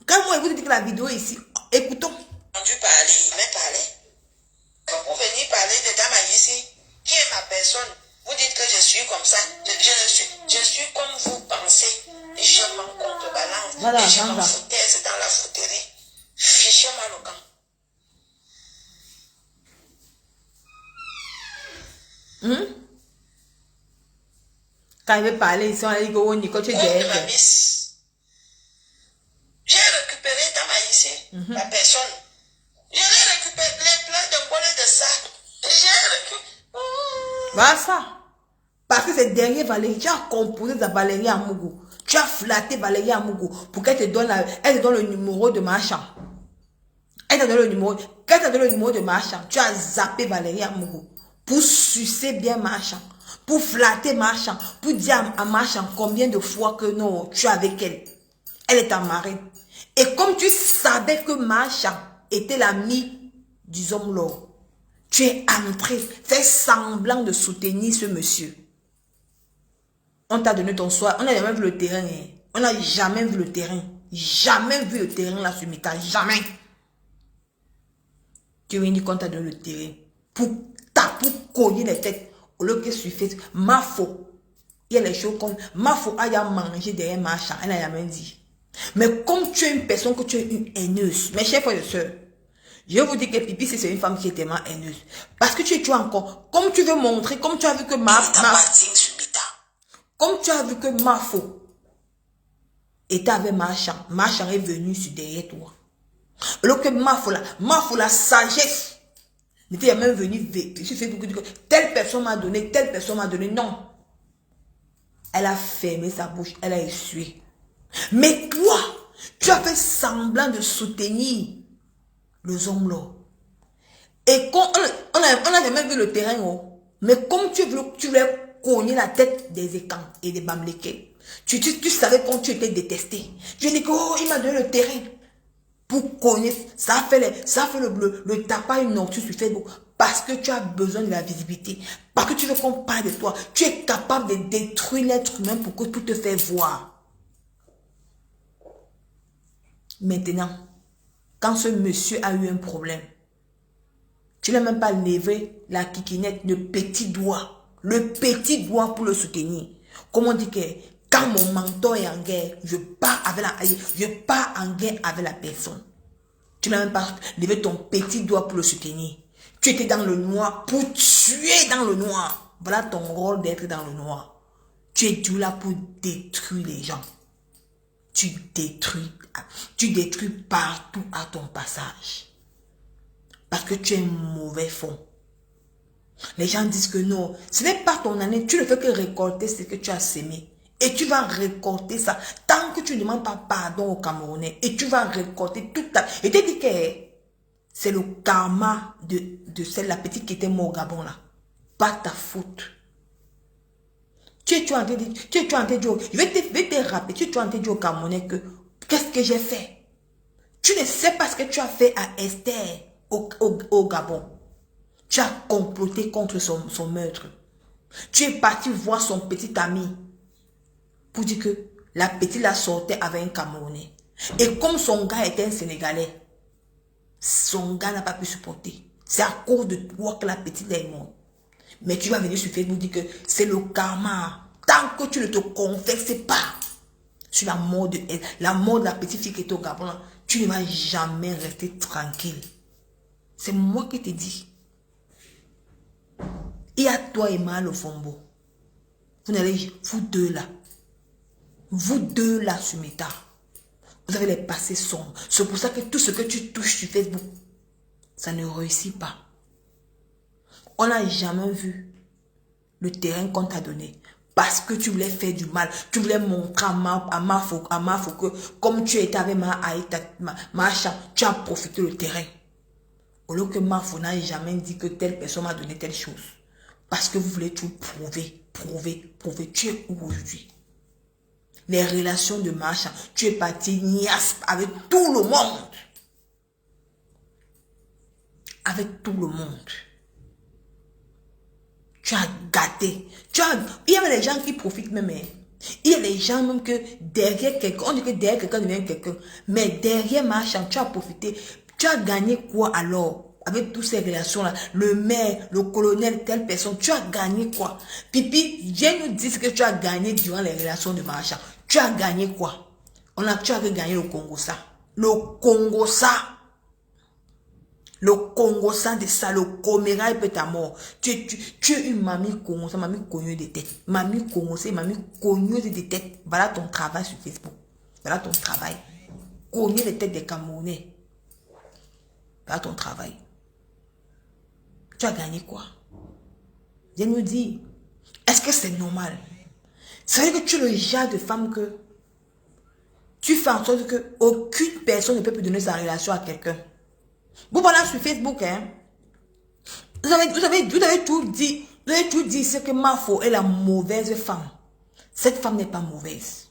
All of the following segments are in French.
Quand moi, je vous dis que la vidéo est ici, écoutons. Entendu parler, mais parler. Vous venez parler de dame ici, qui est ma personne. Vous dites que je suis comme ça. Je suis comme vous pensez. Je m'en contrebalance. Voilà, et je m'en foutaise dans la fouterie. Fichez-moi le camp. Quand il veut parler, ils sont allés go Nico, tu es derrière. J'ai récupéré dame ici, la personne. Je l'ai récupéré, les plans de voler de ça. J'ai récupéré. Voilà ça. Parce que c'est derrière Valérie, tu as composé de Valérie Amougou. Tu as flatté Valérie Amougou pour qu'elle te donne, elle te donne le numéro de Marchand. Elle te donne le numéro. Quand elle te donne le numéro de Marchand, tu as zappé Valérie Amougou pour sucer bien Marchand, pour flatter Marchand, pour dire à Marchand combien de fois que non, tu es avec elle. Elle est ta marraine. Et comme tu savais que Marchand était l'ami du homme l'or, tu es entré, fais semblant de soutenir ce monsieur. On t'a donné ton soir, on n'a jamais vu le terrain. Hein. On n'a jamais vu le terrain. Jamais vu le terrain là sur Mika. Jamais. Tu viens dire qu'on t'a donné le terrain. Pour cogner les têtes. Au lieu que suffit. Ma faute. Il y a les choses comme. Ma faute a mangé derrière ma chambre. Elle n'a jamais dit. Mais comme tu es une personne que tu es une haineuse. Mes chers frères et sœurs. Je vous dis que Pipi, c'est une femme qui est tellement haineuse. Parce que tu es encore. Comme tu veux montrer, comme tu as vu que comme tu as vu que Mafo était avec Marchand est venu sur derrière toi. Alors que Mafo la sagesse, n'était même venu sur Facebook, telle personne m'a donné, telle personne m'a donné. Non. Elle a fermé sa bouche, elle a essuyé. Mais toi, tu as fait semblant de soutenir les hommes là. Et quand on a jamais vu le terrain, oh. Mais comme tu voulais cogner la tête des écans et des bamlékés, tu savais quand tu étais détesté. Tu dis que oh, il m'a donné le terrain pour cogner. Ça a fait le tapage nocturne sur Facebook parce que tu as besoin de la visibilité. Parce que tu veux qu'on parle de toi. Tu es capable de détruire l'être humain pour que tout te fait voir. Maintenant, quand ce monsieur a eu un problème, tu n'as même pas levé la kikinette, le petit doigt pour le soutenir. Comment on dit que quand mon mentor est en guerre, je pars en guerre avec la personne. Tu n'as même pas levé ton petit doigt pour le soutenir. Tu étais dans le noir pour tuer dans le noir. Voilà ton rôle d'être dans le noir. Tu es là pour détruire les gens. Tu détruis partout à ton passage. Parce que tu es un mauvais fond. Les gens disent que non, ce n'est pas ton année, tu ne fais que récolter ce que tu as semé. Et tu vas récolter ça. Tant que tu ne demandes pas pardon aux Camerounais. Et tu vas récolter toute ta... Et tu dis que c'est le karma de celle, la petite qui était morte au Gabon là. Pas ta faute. Tu es en train de dire, je vais te rappeler, tu es en train de dire aux Camerounais que qu'est-ce que j'ai fait? Tu ne sais pas ce que tu as fait à Esther au Gabon. Tu as comploté contre son meurtre. Tu es parti voir son petit ami pour dire que la petite la sortait avec un Camerounais. Et comme son gars était un Sénégalais, son gars n'a pas pu supporter. C'est à cause de toi que la petite est morte. Mais tu vas venir sur Facebook dire que c'est le karma. Tant que tu ne te confesses pas sur la mort de la petite fille qui était au Gabon, tu ne vas jamais rester tranquille. C'est moi qui te dis. Et à toi et moi le Fombo. Vous deux là sur Meta. Vous avez les passés sombres. C'est pour ça que tout ce que tu touches sur Facebook, ça ne réussit pas. On n'a jamais vu le terrain qu'on t'a donné. Parce que tu voulais faire du mal. Tu voulais montrer à Mafo que comme tu étais avec Marchand, tu as profité le terrain. Au lieu que Mafo n'a jamais dit que telle personne m'a donné telle chose. Parce que vous voulez tout prouver. Tu es où aujourd'hui? Les relations de Marchand, tu es parti niasse avec tout le monde. Avec tout le monde. Tu as gâté. Il y avait des gens qui profitent même. Il y a des gens même que derrière quelqu'un, on dit que derrière quelqu'un devient quelqu'un. Mais derrière Marchand, tu as profité. Tu as gagné quoi alors? Avec toutes ces relations-là, le maire, le colonel, telle personne, tu as gagné quoi? Pipi, viens nous dire ce que tu as gagné durant les relations de Marchand. Tu as gagné quoi? Tu as gagné le Congo ça. Le Congo ça. Le Congo ça de ça, le coméra peut ta mort. Tu es une mamie Congo ça, mamie cogneuse de tête. Mamie Congo ça, mamie cogneuse de tête. Voilà ton travail sur Facebook. Voilà ton travail. Cogner les têtes des Camerounais. Voilà ton travail. Tu as gagné quoi? Viens nous dire. Est-ce que c'est normal? C'est vrai que tu es le genre de femme que tu fais en sorte que aucune personne ne peut plus donner sa relation à quelqu'un. Vous voilà sur Facebook, hein? Vous avez tout dit. Vous avez tout dit, c'est que Mafo est la mauvaise femme. Cette femme n'est pas mauvaise.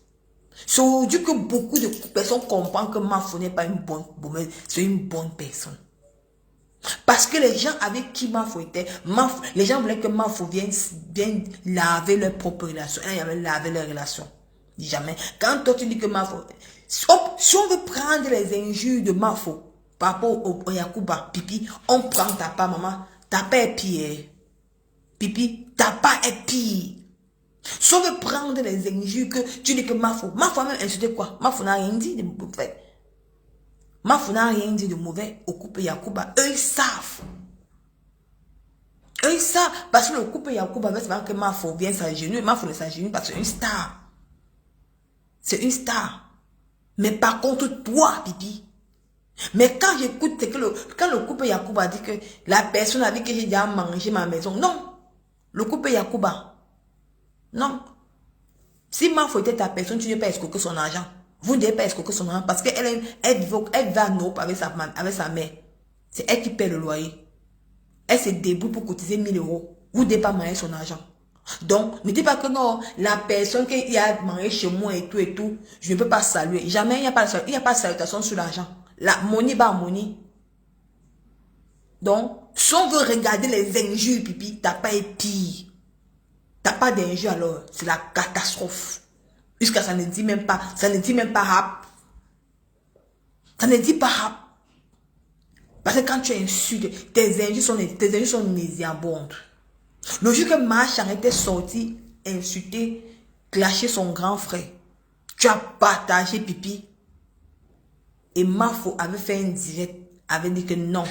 C'est aujourd'hui que beaucoup de personnes comprennent que Mafo n'est pas une bonne mauvaise, c'est une bonne personne. Parce que les gens avec qui Mafo était, les gens voulaient que Mafo vienne laver leur propre relation. Elle avait lavé leur relation. Jamais. Quand toi tu dis que Mafo... Si on veut prendre les injures de Mafo par rapport au Yacouba, Pipi, on prend ta part, maman. Ta part est pire. Pipi, ta part est pire. Si on veut prendre les injures que tu dis que Mafo a même insulté quoi? Mafo n'a rien dit de mauvais. Mafo n'a rien dit de mauvais au couple Yacouba. Eux, ils savent. Eux, ils savent. Parce que le couple Yacouba veut savoir que Mafo vient s'agenouiller. Mafo ne s'agenouille parce que c'est une star. C'est une star. Mais par contre, toi, Pipi. Mais quand j'écoute, c'est que quand le couple Yacouba dit que la personne avec qui j'ai déjà mangé ma maison. Non. Le couple Yacouba. Non. Si Mafo était ta personne, tu ne peux pas escroquer son argent. Vous ne devez pas escroquer son argent parce qu'elle va à Nope avec sa mère. C'est elle qui paie le loyer. Elle se débrouille pour cotiser 1000 euros. Vous ne devez pas manger son argent. Donc, ne dites pas que non, la personne qui a mangé chez moi et tout, je ne peux pas saluer. Jamais, il n'y a pas de salutation sur l'argent. La money va money. Donc, si on veut regarder les injures, Pipi, t'as pas pire. T'as pas d'injures alors, c'est la catastrophe. Jusqu'à ça ne dit même pas rap. Ça ne dit pas rap. Parce que quand tu insultes, tes injures sont nauséabondes. Le jour que Marchand était sorti, insulter, clasher son grand frère, tu as partagé Pipi. Et Mafo avait fait un direct, avait dit que non.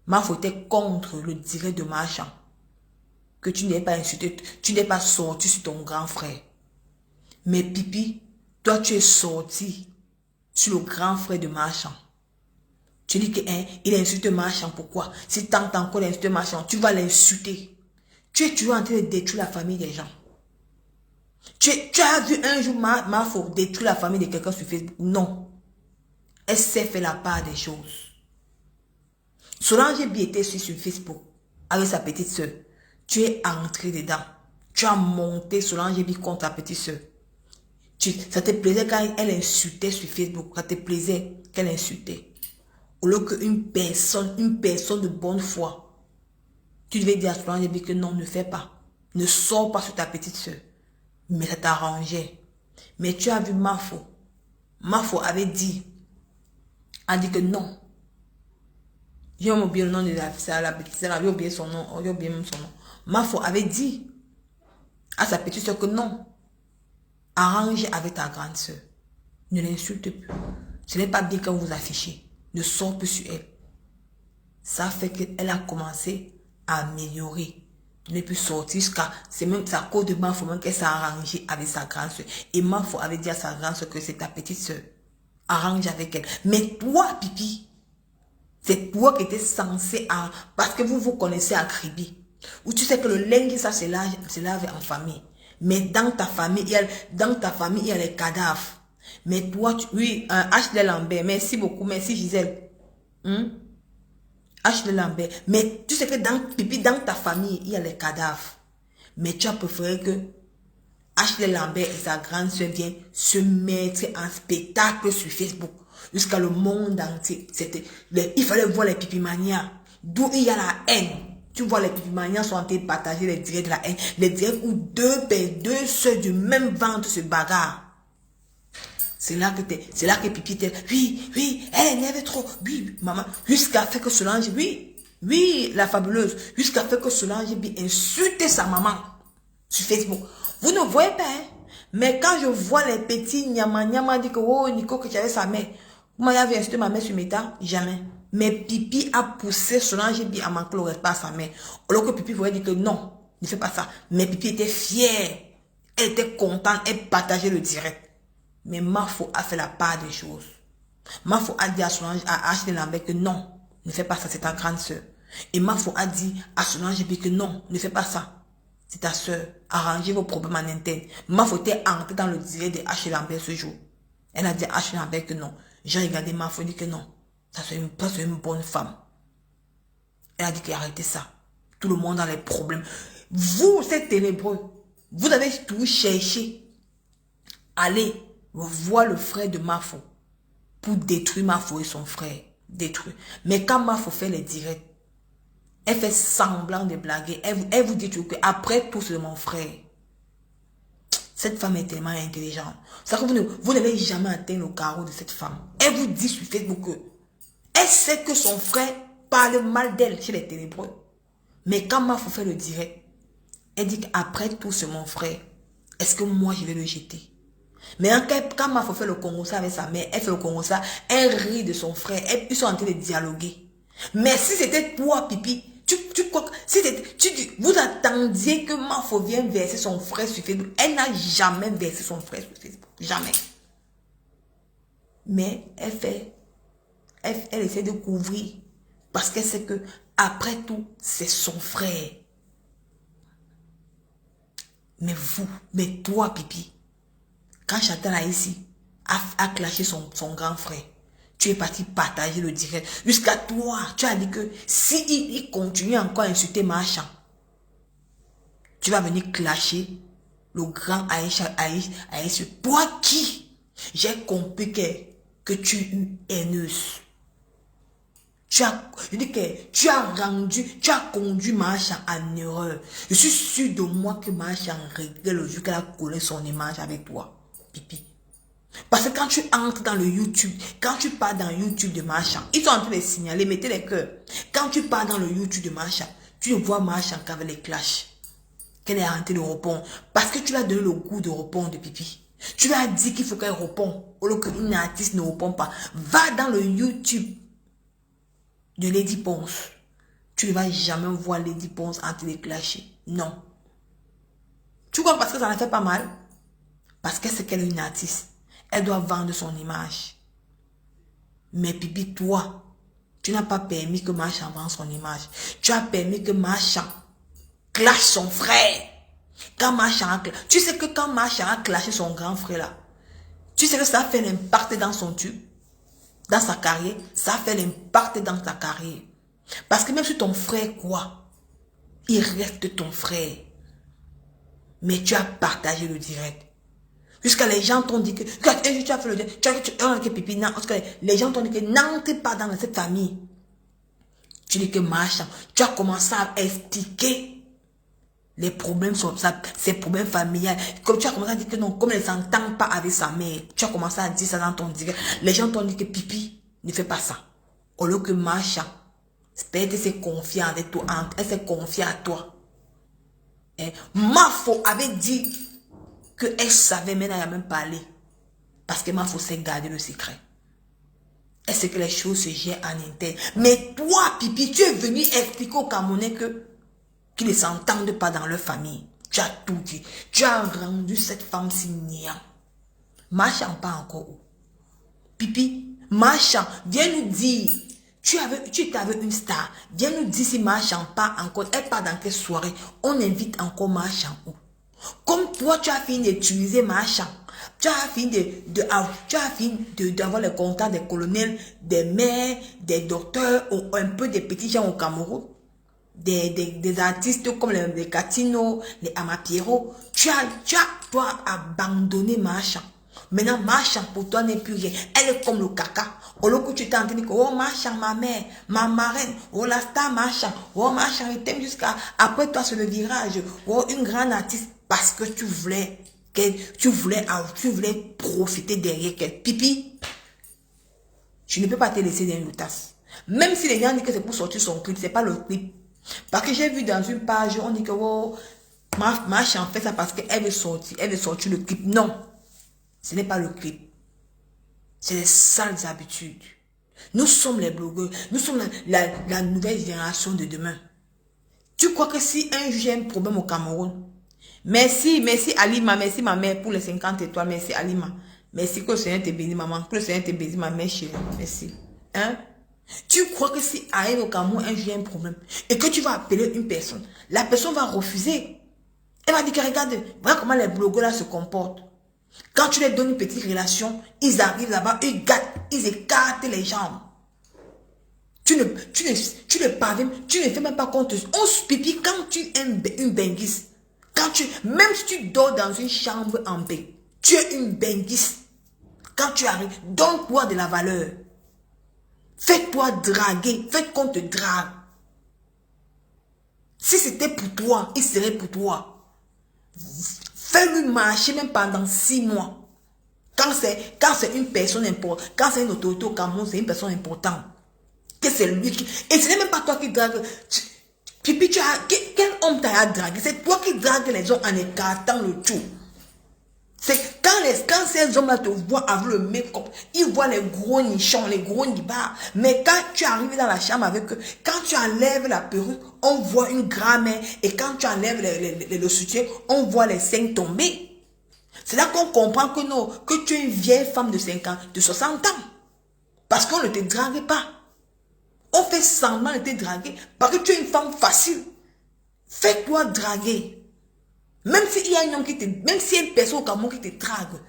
Mafo était contre le direct de Marchand. Que tu n'es pas insulté, tu n'es pas sorti sur ton grand frère. Mais Pipi, toi tu es sorti sur le grand frère de Marchand. Tu dis que il insulte Marchand, pourquoi? Si tant encore d'insulter Marchand, tu vas l'insulter. Tu es toujours en train de détruire la famille des gens. Tu as vu un jour Mafo détruire la famille de quelqu'un sur Facebook? Non. Elle s'est fait la part des choses. Solange Bi était sur Facebook avec sa petite soeur. Tu es entré dedans. Tu as monté Solange Bi contre ta petite soeur. Ça te plaisait quand elle insultait sur Facebook. Ça te plaisait qu'elle insultait. Au lieu qu'une personne de bonne foi, tu devais dire à Solange Bi que non, ne fais pas. Ne sors pas sur ta petite soeur. Mais ça t'arrangeait. Mais tu as vu Mafo. Mafo avait dit que non. J'ai oublié le nom de la petite soeur. J'ai oublié son nom. J'ai oublié même son nom. Mafo avait dit à sa petite soeur que non. Arrange avec ta grande soeur. Ne l'insulte plus. Ce n'est pas bien quand vous affichez. Ne sors plus sur elle. Ça fait qu'elle a commencé à améliorer. Elle n'est plus sortie jusqu'à... C'est même à cause de Mafo même qu'elle s'est arrangée avec sa grande soeur. Et Mafo avait dit à sa grande soeur que c'est ta petite soeur. Arrange avec elle. Mais toi, Pipi, c'est toi qui étais censé... Parce que vous connaissez à Kribi. Où tu sais que le linge, ça se lave en famille. Mais dans ta famille, il y a les cadavres. Mais toi, oui, Ashley Lambert, merci beaucoup, merci Gisèle. Ashley Lambert. Mais tu sais que dans ta famille, il y a les cadavres. Mais tu as préféré que Ashley Lambert et sa grande soeur viennent se mettre en spectacle sur Facebook. Jusqu'à le monde entier. Il fallait voir les pipimanias. D'où il y a la haine. Tu vois, les pipimaniens sont en train de partager les directs de la haine. Les directs où deux soeurs du même ventre se bagarrent. C'est là que Pipi était, oui, elle énerve trop, oui, maman, jusqu'à fait que Solange, oui, la fabuleuse, jusqu'à fait que Solange insulte sa maman sur Facebook. Vous ne voyez pas, hein? Mais quand je vois les petits nyama dire que, oh, Nico, que tu avais sa mère, vous m'avez insulté ma mère sur Meta, jamais. Mais Pipi a poussé Solange à manquer le respect à sa mère. Alors que Pipi voulait dire que non, ne fais pas ça. Mais Pipi était fière, elle était contente, elle partageait le direct. Mais Mafo a fait la part des choses. Mafo a dit à Solange, à Ashley Lambert que non, ne fais pas ça, c'est ta grande soeur. Et Mafo a dit à Solange que non, ne fais pas ça, c'est ta soeur. Arrangez vos problèmes en interne. Mafo était entrée dans le direct de Ashley Lambert ce jour. Elle a dit à Ashley Lambert que non. J'ai regardé Mafo et dit que non, ça c'est une bonne femme. Elle a dit qu'il arrêtait ça. Tout le monde a les problèmes. Vous, c'est ténébreux. Vous avez tout cherché. Allez voir le frère de Mafo pour détruire Mafo et son frère. Détruire. Mais quand Mafo fait les directs, elle fait semblant de blaguer. Elle vous dit toujours que après tout c'est mon frère. Cette femme est tellement intelligente. C'est que vous n'avez jamais atteint le carreau de cette femme. Elle vous dit sur Facebook que elle sait que son frère parle mal d'elle chez les ténébreux. Mais quand Mafo fait le direct, elle dit qu'après tout c'est mon frère. Est-ce que moi je vais le jeter? Mais quand Mafo fait le Congo avec sa mère, elle fait le Congo, elle rit de son frère, ils sont en train de dialoguer. Mais si c'était toi, Pipi, tu crois que vous attendiez que Mafo vienne verser son frère sur Facebook. Elle n'a jamais versé son frère sur Facebook. Jamais. Mais elle essaie de couvrir. Parce qu'elle sait que, après tout, c'est son frère. Mais toi, Pipi, quand Chantal ici a clashé son grand frère, tu es parti partager le direct. Jusqu'à toi, tu as dit que si il continue encore à insulter Marchand, tu vas venir clasher le grand Aïcha. Toi qui? J'ai compris que tu es haineuse. Tu as conduit Marchand en erreur. Je suis sûr de moi que Marchand regrette le jour qu'elle a collé son image avec toi, Pipi. Parce que quand tu entres dans le YouTube, quand tu pars dans YouTube de Marchand, ils sont en train de signaler, mettez les cœurs. Quand tu pars dans le YouTube de Marchand, tu ne vois Marchand qu'avec les clashs. Qu'elle est arrêtée de répondre. Parce que tu lui as donné le goût de répondre, Pipi. Tu lui as dit qu'il faut qu'elle réponde. Au lieu qu'une artiste ne répond pas. Va dans le YouTube de Lady Ponce. Tu ne vas jamais voir Lady Ponce en train de clasher. Non. Tu crois parce que ça ne fait pas mal? Parce que c'est qu'elle est une artiste. Elle doit vendre son image. Mais Pipi, toi, tu n'as pas permis que Marchand vende son image. Tu as permis que Marchand clash son frère. Quand Marchand a clashé, tu sais que quand Marchand a clashé son grand frère là, tu sais que ça a fait l'impact dans son tube, dans sa carrière. Ça a fait l'impact dans ta carrière. Parce que même si ton frère quoi, il reste ton frère. Mais tu as partagé le direct. Jusqu'à les gens t'ont dit que tu as fait le les gens t'ont dit que n'entrez pas dans cette famille. Tu dis que Marchand, tu as commencé à expliquer les problèmes, ses problèmes familiaux. Comme tu as commencé à dire que non, comme elle ne s'entend pas avec sa mère, tu as commencé à dire ça dans ton direct. Les gens t'ont dit que Pipi, ne fais pas ça. Au lieu que Marchand, peut-être s'est confiée avec toi, elle s'est confiée à toi. Mafo avait dit qu'elle savait, mais elle n'a même parlé. Parce que Mafo s'est gardé le secret. Elle sait que les choses se gèrent en interne. Mais toi, Pipi, tu es venu expliquer aux Camerounais qu'ils ne s'entendent pas dans leur famille. Tu as tout dit. Tu as rendu cette femme si néant. Marchand pas encore où? Pipi, Marchand, viens nous dire. Tu étais avec une star. Viens nous dire si Marchand part encore. Elle part dans quelle soirée? On invite encore Marchand où? Comme toi, tu as fini d'utiliser Marchand. Tu as fini d'avoir les contacts des colonels, des maires, des docteurs, ou un peu des petits gens au Cameroun. Des artistes comme les Catino, les Amapiero. Tu as, toi, abandonné Marchand. Maintenant, Marchand pour toi n'est plus rien. Elle est comme le caca. Au lieu que tu t'es en train de dire, oh Marchand, ma mère, ma marraine, oh la star Marchand, oh Marchand, il t'aime jusqu'à après toi sur le virage, oh une grande artiste, parce que tu voulais profiter derrière qu'elle. Pipi, je ne peux pas te laisser dans une tasse. Même si les gens disent que c'est pour sortir son clip, c'est pas le clip. Parce que j'ai vu dans une page, on dit que oh, Marchand fait ça parce qu'elle veut sortir le clip. Non, ce n'est pas le clip. C'est les sales habitudes. Nous sommes les blogueurs. Nous sommes la nouvelle génération de demain. Tu crois que si un juge a un problème au Cameroun, merci Alima, merci ma mère pour les 50 étoiles, merci Alima. Merci que le Seigneur te bénisse maman, que le Seigneur te bénisse ma mère chérie, merci. Hein? Tu crois que si arrive au Cameroun un juge a un problème et que tu vas appeler une personne, la personne va refuser. Elle va dire que regarde, voilà comment les blogueurs là se comportent. Quand tu leur donnes une petite relation, ils arrivent là-bas, ils écartent les jambes. Tu ne parviens, tu ne fais même pas compte. On se pipi quand tu es une benguisse. Même si tu dors dans une chambre en bain, tu es une benguisse. Quand tu arrives, donne-toi de la valeur. Fais-toi draguer, fais qu'on te drague. Si c'était pour toi, il serait pour toi. Fais-lui marcher même pendant 6 mois. Quand c'est une personne importante, quand c'est une autorité au Cameroun, c'est une personne importante. Que c'est lui qui... Et ce n'est même pas toi qui drague. Pipi, quel homme t'a dragué? C'est toi qui drague les hommes en écartant le tout. C'est quand ces hommes-là te voient avec le make-up, ils voient les gros nichons, les gros nibards. Mais quand tu arrives dans la chambre avec eux, quand tu enlèves la perruque, on voit une grand-mère. Et quand tu enlèves le soutien, on voit les seins tomber. C'est là qu'on comprend que non, que tu es une vieille femme de 50, de 60 ans. Parce qu'on ne te drague pas. On fait semblant de te draguer parce que tu es une femme facile. Fais-toi draguer. Même s'il y a un homme qui te... Même s'il y a une personne au Cameroun qui te drague,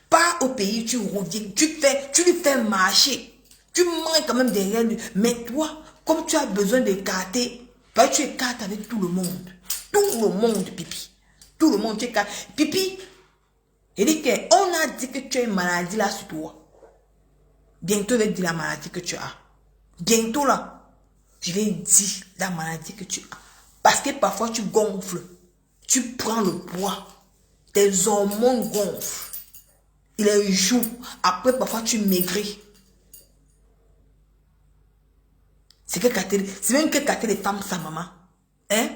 pas au pays, tu reviens, tu lui fais marcher. Tu manges quand même derrière lui. Mais toi, comme tu as besoin d'écarter, bah, tu écartes avec tout le monde. Tout le monde, Pipi. Tout le monde, tu écartes. Pipi, il dit qu'on a dit que tu as une maladie là sur toi. Bientôt, je vais dire la maladie que tu as. Bientôt là, je vais dire la maladie que tu as. Parce que parfois tu gonfles. Tu prends le poids. Tes hormones gonflent. Il est jour. Après, parfois tu maigris. C'est même que Katé les femmes, sa maman. Hein?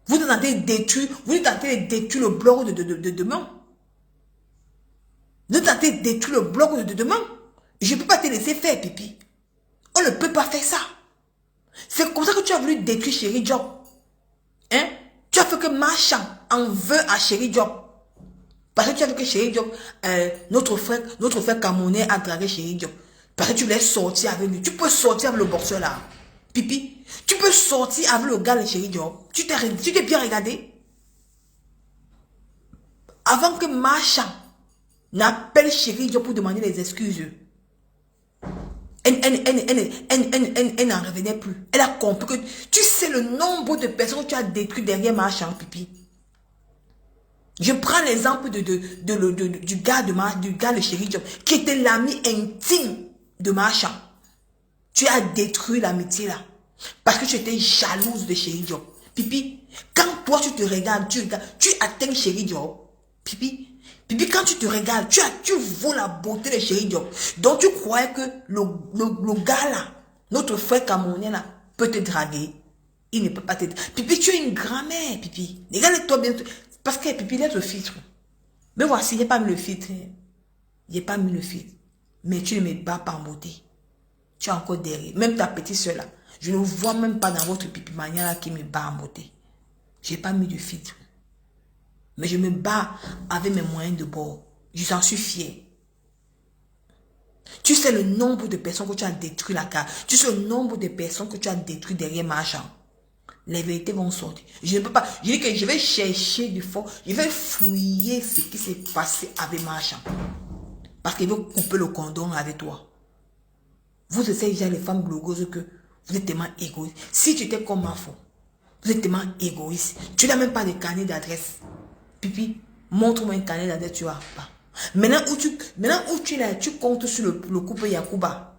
Vous êtes en train de détruire le bloc de demain. Vous êtes en train de détruire le bloc de demain. Je ne peux pas te laisser faire, Pipi. On ne peut pas faire ça. C'est comme ça que tu as voulu détruire Chéri Job. Hein? Tu as fait que Marchand en veut à Chéri Job. Parce que tu as vu que Chéri Job, notre frère Camerounais a dragué Chéri Job. Parce que tu voulais sortir avec lui. Tu peux sortir avec le boxeur là. Pipi. Tu peux sortir avec le gars de Chéri Job. Tu t'es bien regardé. Avant que Marchand n'appelle Chéri Job pour demander les excuses. Elle n'en revenait plus. Elle a compris que tu sais le nombre de personnes que tu as détruit derrière Marchand, Pipi. Je prends l'exemple du gars de Chéri Job, qui était l'ami intime de Marchand. Tu as détruit l'amitié là. Parce que tu étais jalouse de Chéri Job. Pipi, quand toi tu te regardes, tu atteins Chéri Job. Pipi, quand tu te regardes, tu vois la beauté de Chéri Job. Donc tu croyais que le gars là, notre frère Camerounais là, peut te draguer. Il ne peut pas te draguer. Pipi, tu es une grand-mère, Pipi. Regarde-toi bien. Parce que Pipi, il est le filtre. Mais voici, il n'y a pas mis le filtre. Il n'y a pas mis le filtre. Mais tu ne me bats pas en beauté. Tu es encore derrière. Même ta petite soeur là. Je ne vois même pas dans votre Pipi mania là qui me bat en beauté. Je n'ai pas mis de filtre. Mais je me bats avec mes moyens de bord. J'en suis fier. Tu sais le nombre de personnes que tu as détruit la carte. Tu sais le nombre de personnes que tu as détruit derrière Marchand. Les vérités vont sortir. Je ne peux pas. Je dis que je vais chercher du fond. Je vais fouiller ce qui s'est passé avec Marchand. Parce qu'il veut couper le cordon avec toi. Vous essayez déjà les femmes blogueuses que vous êtes tellement égoïste. Si tu étais comme ma femme, vous êtes tellement égoïste. Tu n'as même pas de carnet d'adresse. Pipi, Montre-moi un carnet d'adresse, tu as pas. Maintenant où tu es là, tu comptes sur le couple Yakuba.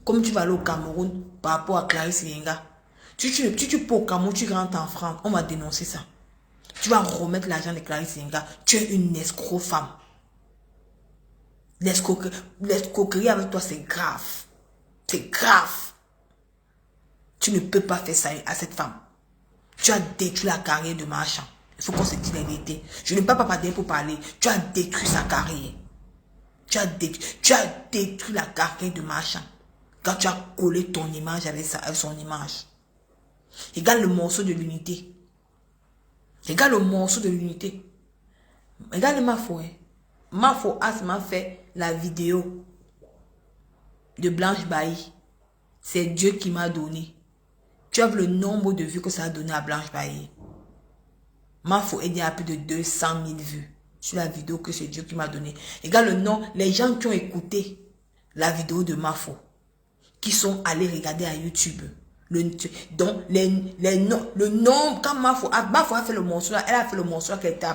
Comme tu vas aller au Cameroun par rapport à Clarisse Yenga. Si tu peux au Cameroun, tu rentres en France, on va dénoncer ça. Tu vas remettre l'argent de Clarisse Yenga. Tu es une escroc femme. L'escroquerie avec toi, c'est grave. C'est grave. Tu ne peux pas faire ça à cette femme. Tu as détruit la carrière de Marchand. Il faut qu'on se dise la vérité. Je ne peux pas parler pour parler. Tu as détruit sa carrière. Tu as détruit la carrière de Marchand. Quand tu as collé ton image avec son image. Regarde le morceau de l'unité. Regarde le morceau de l'unité. Regarde Mafo. Mafo m'a fait la vidéo de Blanche Bailly. C'est Dieu qui m'a donné. Tu as vu le nombre de vues que ça a donné à Blanche Bailly. Mafo est à plus de 200 000 vues sur la vidéo que c'est Dieu qui m'a donné. Regarde le nom, les gens qui ont écouté la vidéo de Mafo, qui sont allés regarder à YouTube. Donc, le nombre, quand Mafo a fait le morceau, elle a fait le morceau qu'elle était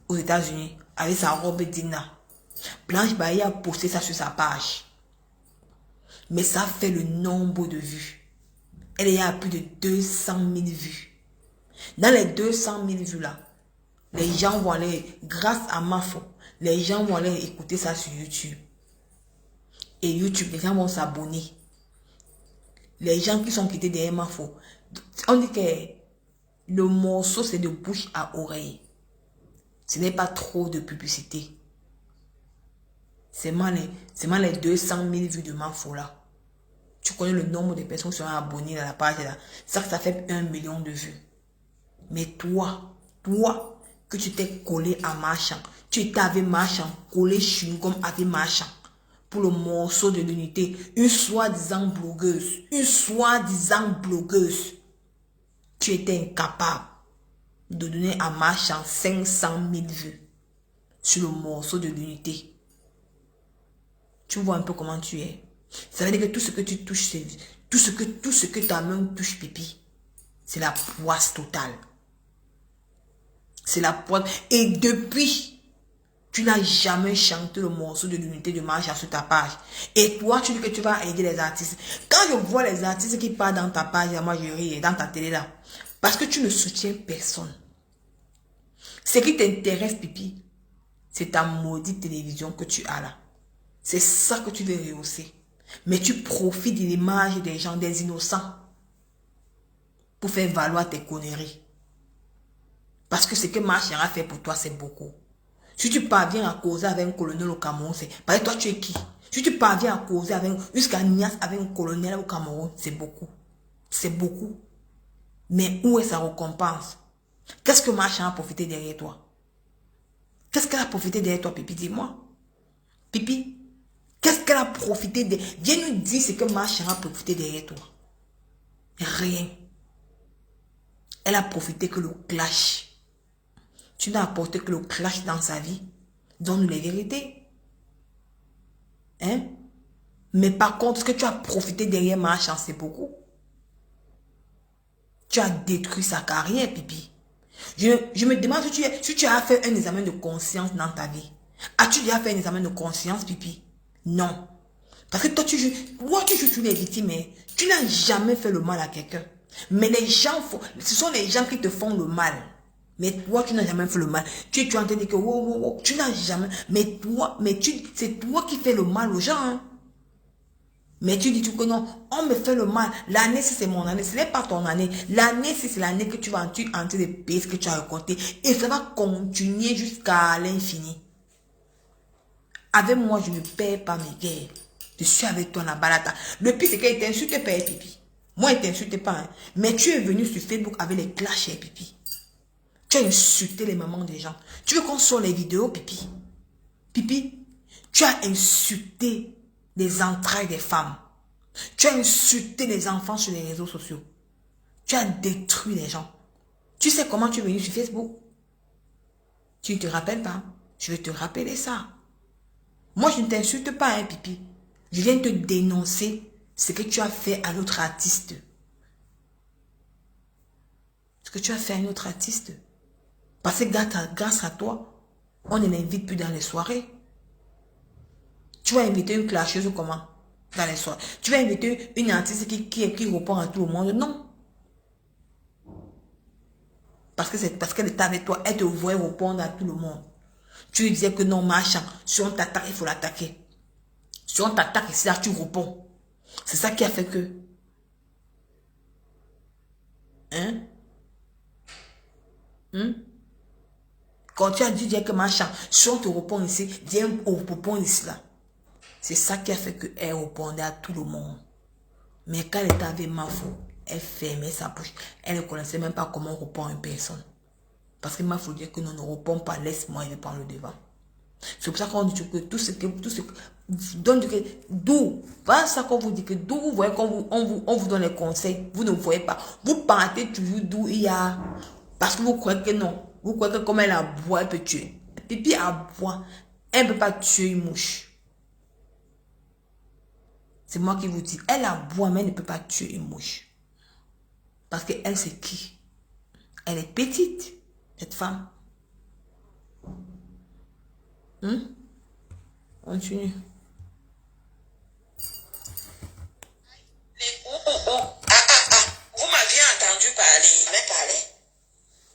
aux États-Unis, avec sa robe Dina. Blanche Bailly a posté ça sur sa page. Mais ça fait le nombre de vues. Elle est à plus de 200 000 vues. Dans les 200 000 vues là, les gens vont aller, grâce à Mafo, les gens vont aller écouter ça sur YouTube. Et YouTube, les gens vont s'abonner. Les gens qui sont quittés derrière Mafo. On dit que le morceau, c'est de bouche à oreille. Ce n'est pas trop de publicité. C'est seulement les 200 000 vues de Mafo là. Tu connais le nombre de personnes qui sont abonnées à la page là. Ça fait 1 million de vues. Mais toi, que tu t'es collé à Marchand, tu étais avec Marchand, collé chewing-gum avec Marchand. Pour le morceau de l'unité, une soi-disant blogueuse, tu étais incapable de donner à Marchand 500 000 vues sur le morceau de l'unité. Tu vois un peu comment tu es. Ça veut dire que tout ce que tu touches, tout ce que ta main touche, pipi, c'est la poisse totale. C'est la poisse. Et depuis, tu n'as jamais chanté le morceau de l'unité de Marchand sur ta page. Et toi, tu dis que tu vas aider les artistes. Quand je vois les artistes qui partent dans ta page, moi je ris, dans ta télé là. Parce que tu ne soutiens personne. Ce qui t'intéresse, pipi, c'est ta maudite télévision que tu as là. C'est ça que tu veux rehausser. Mais tu profites de l'image des gens, des innocents, pour faire valoir tes conneries. Parce que ce que Marchand a fait pour toi, c'est beaucoup. Si tu parviens à causer avec un colonel au Cameroun, c'est... Parce que toi, tu es qui? Si tu parviens à causer jusqu'à Nias avec un colonel au Cameroun, c'est beaucoup. C'est beaucoup. Mais où est sa récompense? Qu'est-ce que Marchand a profité derrière toi? Qu'est-ce qu'elle a profité derrière toi, Pipi? Dis-moi. Pipi, qu'est-ce qu'elle a profité de... Viens nous dire ce que Marchand a profité derrière toi. Rien. Elle a profité que le clash. Tu n'as apporté que le clash dans sa vie. Donne-nous les vérités. Hein? Mais par contre, ce que tu as profité derrière Marchand, c'est beaucoup. Tu as détruit sa carrière, Pipi. Je me demande si tu as fait un examen de conscience dans ta vie. As-tu déjà fait un examen de conscience, Pipi? Non. Parce que toi, tu joues sur les victimes, mais tu n'as jamais fait le mal à quelqu'un. Mais les gens, ce sont les gens qui te font le mal. Mais toi, tu n'as jamais fait le mal. Tu es en train de dire que tu n'as jamais. Mais c'est toi qui fais le mal aux gens. Hein. Mais tu dis que non, on me fait le mal. L'année, c'est mon année. Ce n'est pas ton année. L'année, c'est l'année que tu vas entrer de payer ce que tu as récolté. Et ça va continuer jusqu'à l'infini. Avec moi, je ne perds pas mes guerres. Je suis avec toi, la balata. Le pire, c'est qu'il t'insulte pas, Pipi. Moi, il t'insulte pas. Hein. Mais tu es venu sur Facebook avec les clashs, Pipi. Tu as insulté les mamans des gens. Tu veux qu'on sorte les vidéos, Pipi? Pipi, tu as insulté les entrailles des femmes. Tu as insulté les enfants sur les réseaux sociaux. Tu as détruit les gens. Tu sais comment tu es venu sur Facebook? Tu ne te rappelles pas? Je vais te rappeler ça. Moi, je ne t'insulte pas, hein, Pipi. Je viens te dénoncer ce que tu as fait à notre artiste. Ce que tu as fait à notre artiste. Parce que grâce à toi, on ne l'invite plus dans les soirées. Tu vas inviter une clasheuse comment? Dans les soirées. Tu vas inviter une artiste qui répond à tout le monde? Non. Parce qu'elle était avec toi, elle te voyait répondre à tout le monde. Tu lui disais que non, machin, si on t'attaque, il faut l'attaquer. Si on t'attaque ici, là, tu réponds. C'est ça qui a fait que... Hein? Quand tu as dit dire que machin, si on te répond ici, viens au répond ici, là. C'est ça qui a fait qu'elle répondait à tout le monde. Mais quand elle était avec Mafou, elle fermait sa bouche. Elle ne connaissait même pas comment on répond à une personne. Parce que Mafou dit que non, ne répond pas, laisse-moi, il prend le devant. C'est pour ça qu'on dit que tout ce que d'où, pas ça qu'on vous dit que d'où vous voyez on vous donne les conseils, vous ne voyez pas. Vous partez toujours d'où il y a, parce que vous croyez que non. Vous croyez que comme elle aboie, elle peut tuer. Pipi aboie, elle ne peut pas tuer une mouche. C'est moi qui vous dis, elle aboie, mais elle ne peut pas tuer une mouche. Parce qu'elle, c'est qui? Elle est petite, cette femme. Continue. Vous m'aviez entendu parler, mais parler.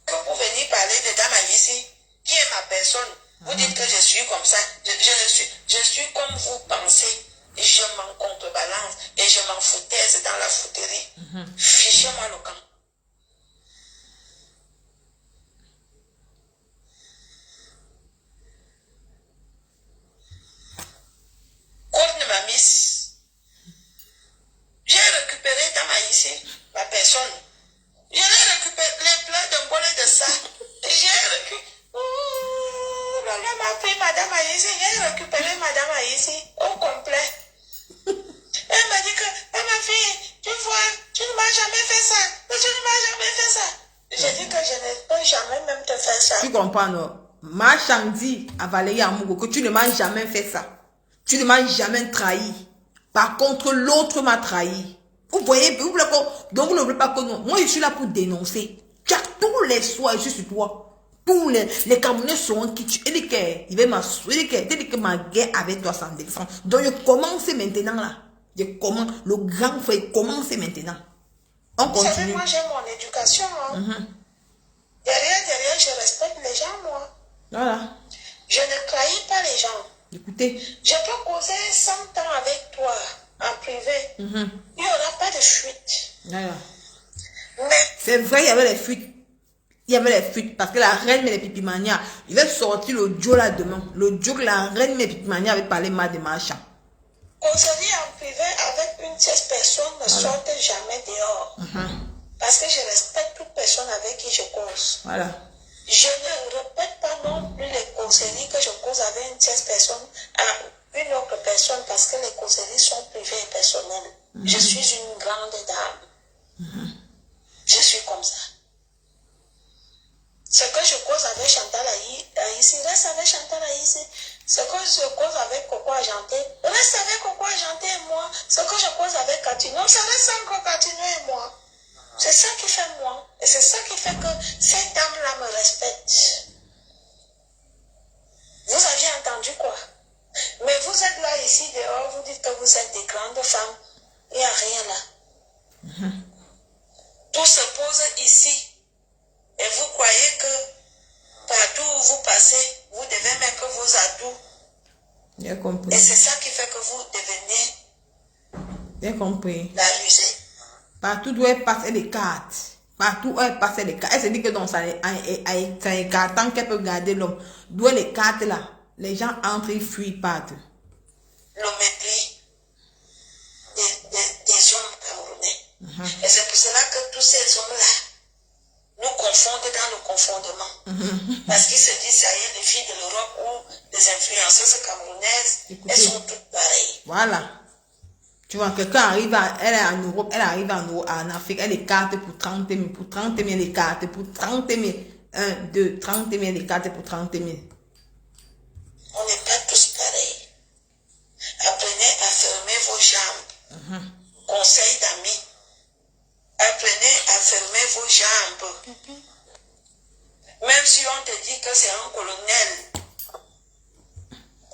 Vous venez parler de Dama ici, qui est ma personne. Vous dites que je suis comme ça. Je suis comme vous pensez. Et je m'en contrebalance. Et je m'en foutaise dans la fouterie. Fichez-moi le camp. Contre ma miss. J'ai récupéré Dama ici, ma personne. Je l'ai récupéré, les plats de bonnet de ça. J'ai récupéré. Oh, là m'a pris Madame Aïssi. J'ai récupéré Madame Aïssi au complet. Elle m'a dit que, ma fille, tu vois, tu ne m'as jamais fait ça. Tu ne m'as jamais fait ça. J'ai dit que je ne peux jamais même te faire ça. Tu comprends, non? Marchand dit à Valérie Amougou que tu ne m'as jamais fait ça. Tu ne m'as jamais trahi. Par contre, l'autre m'a trahi. Vous voyez, donc vous ne voulez pas que non. Moi, je suis là pour dénoncer. Tous les soirs, je suis sur toi. Tous les Camerounais sont qui tu. Il dit qu'il va m'assurer que ma guerre avec toi sans défense. Donc, je commence maintenant là. Je commence. Le grand frère commence maintenant. On continue. Vous savez, moi, j'ai mon éducation. Hein. Derrière, je respecte les gens, moi. Voilà. Je ne trahis pas les gens. Écoutez. Je peux causer 100 ans avec toi en privé. Il n'y aura pas de fuite. Voilà. Mais c'est vrai, il y avait les fuites. Il y avait les fuites parce que la reine des Pipimania, il va sortir l'audio là demain. L'audio que la reine des Pipimania avait parlé mal de Marchand. Causerie en privé avec une tierce personne ne sorte jamais dehors. Parce que je respecte toute personne avec qui je cause. Voilà. Je ne répète pas non plus les causeries que je cause avec une tierce personne à une autre personne parce que les causeries sont privées et personnelles. Je suis une grande dame. Je suis comme ça. Ce que je cause avec Chantal Aïssi, reste avec Chantal Aïssi. Ce que je cause avec Coco Argenté, reste avec Coco Argenté et moi. Ce que je cause avec Catino, ça reste encore Catino et moi. C'est ça qui fait moi. Et c'est ça qui fait que cette dame-là me respecte. Vous aviez entendu quoi? Mais vous êtes là ici dehors, vous dites que vous êtes des grandes femmes. Il n'y a rien là. Tout se pose ici. Et vous croyez que partout où vous passez, vous devez mettre vos atouts. Bien compris. Et c'est ça qui fait que vous devenez Bien compris. la rusée. Partout où elle passe, elle écarte. Partout où elle passe, elle écarte. Elle se dit que dans ça écartant qu'elle peut garder l'homme. D'où elle écarte là. Les gens entrent et fuient partout. Le mépris des hommes camerounais. Et c'est pour cela que tous ces hommes-là nous confondent dans le confondement. Parce qu'ils se disent, ça y est, les filles de l'Europe ou les influenceuses camerounaises, elles sont toutes pareilles. Voilà. Tu vois, quelqu'un arrive, elle est en Europe, elle arrive en Afrique, elle écarte pour 30 000, pour 30 000, elle écarte pour 30 000. 1, 2, 30 000, elle écarte pour 30 000. On n'est pas tous pareils. Apprenez à fermer vos jambes. Conseil d'amis. Apprenez à fermer vos jambes. Même si on que c'est un colonel.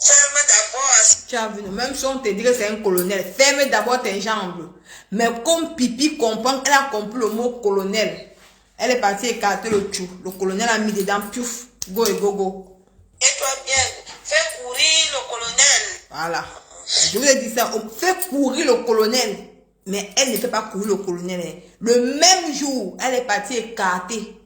Ferme d'abord. Tu as vu, même si on te dit que c'est un colonel, ferme d'abord tes jambes. Mais comme Pipi comprend, elle a compris le mot colonel. Elle est partie écarter le chou. Le colonel a mis dedans, piouf, go et go go. Et toi bien, fais courir le colonel. Voilà. Je vous ai dit ça, fais courir le colonel. Mais elle ne fait pas courir le colonel. Le même jour, elle est partie écarter.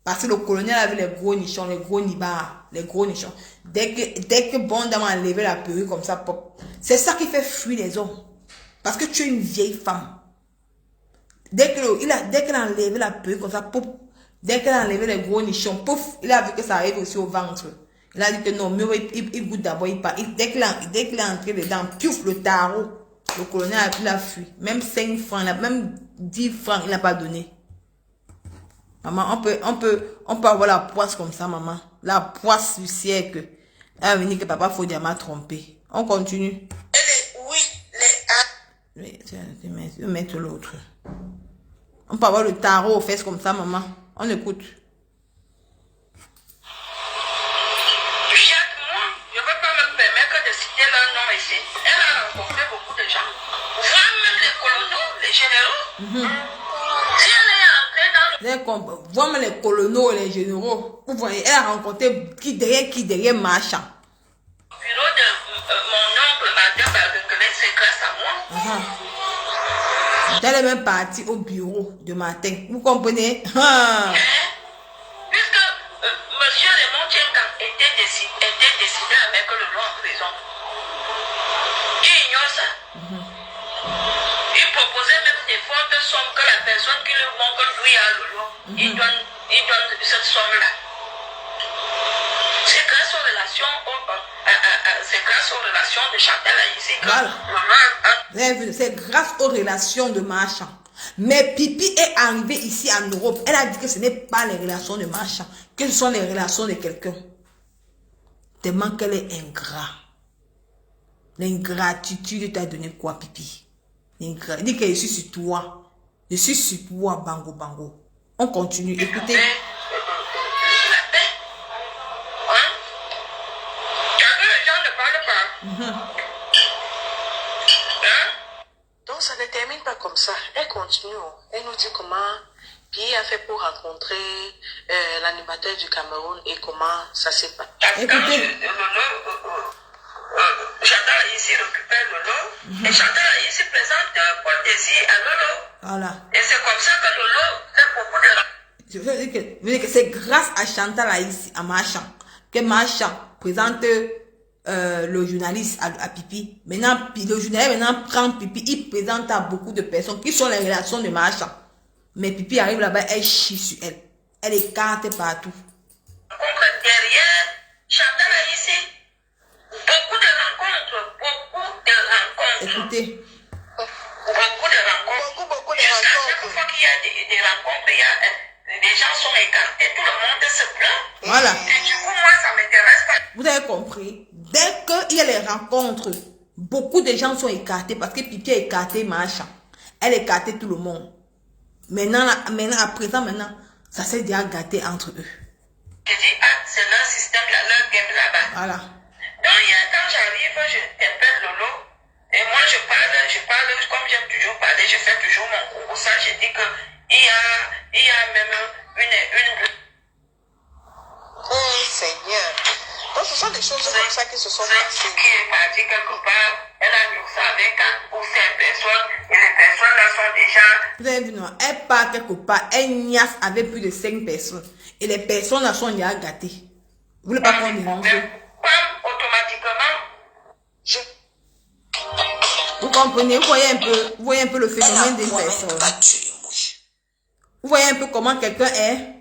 Parce que le colonel avait les gros nichons, les gros nibards, les gros nichons. Dès que Bondam a enlevé la perruque comme ça, pop. C'est ça qui fait fuir les hommes. Parce que tu es une vieille femme. Dès qu'elle a enlevé la perruque comme ça, pop. Dès qu'elle a enlevé les gros nichons, pouf, il a vu que ça arrive aussi au ventre. Il a dit que non, mieux il goûte d'abord, il part. Dès qu'il est entré dedans, piouf, le tarot. Le colonel a fui. Même 5 francs, même 10 francs, il n'a pas donné. Maman, on peut avoir la poisse comme ça, maman. La poisse du siècle. Elle va venir que papa Fodia m'a trompé. On continue. Oui, je vais mettre l'autre. On peut avoir le tarot aux fesses comme ça, maman. On écoute. Chaque mois, je ne peux pas me permettre de citer leur nom ici. Elle a rencontré beaucoup de gens. Voire même les colonels, les généraux. Si elle est entrée dans le... Voire même les colonels et les généraux. Vous voyez, elle a rencontré qui derrière marchand. Bureau de mon oncle, madame, c'est grâce à moi. Elle est même partie au bureau de matin. Vous comprenez? Puisque monsieur Raymond Tchenkan était décidé à mettre le long en prison. Il ignore ça. Il proposait même des fortes sommes que la personne qui le manque lui a le long. Il donne cette somme-là. C'est grâce aux relations, de Chantal ici que voilà. C'est grâce aux relations de marchand. Mais Pipi est arrivé ici en Europe. Elle a dit que ce n'est pas les relations de marchand, que ce sont les relations de quelqu'un. Tellement qu'elle est ingrat. L'ingratitude t'a donné quoi, Pipi? Il dit que je suis sur toi. Je suis sur toi, bango, bango. On continue, écoutez. Donc ça ne termine pas comme ça. Elle continue. Elle nous dit comment Pierre a fait pour rencontrer l'animateur du Cameroun et comment ça s'est passé. Écoutez. Chantal ici récupère Lolo et Chantal ici présente Paul Désir à Lolo. Voilà. Et c'est comme ça que Lolo fait beaucoup de... Je veux dire que c'est grâce à Chantal Aïssi, à Marchand, que Marchand présente le journaliste à Pipi. Maintenant, le journaliste prend Pipi, il présente à beaucoup de personnes qui sont les relations de Marchand. Mais Pipi arrive là-bas, elle chie sur elle. Elle écarte partout. Derrière Chantal Aïssi, beaucoup de rencontres. Écoutez. Beaucoup de rencontres. Jusqu'à chaque fois qu'il y a des rencontres, les gens sont écartés, tout le monde se plaint. Voilà. Et du coup, moi, ça m'intéresse pas. Vous avez compris? Dès qu'il y a les rencontres, beaucoup de gens sont écartés parce que Pipi a écarté Marchand. Elle a écarté tout le monde. Maintenant, à présent, ça s'est déjà gâté entre eux. Je dis, c'est leur système, leur game là-bas. Voilà. Donc, quand j'arrive, je t'appelle Lolo. Et moi, je parle, comme j'aime toujours parler, je fais toujours mon cours. Ça, je dis que il y a même une... Oh, Seigneur. Donc, ce sont des choses comme ça qui se sont passées. Qui est parti quelque part, elle a mis ça avec 4 ou 5 personnes, et les personnes là sont déjà... Vous avez vu, non? Elle part quelque part, elle niasse avec plus de 5 personnes. Et les personnes là sont déjà gâtées. Vous voulez pas qu'on dénonce? Comme automatiquement, vous comprenez? Vous voyez un peu le phénomène des personnes. Vous voyez un peu comment quelqu'un est.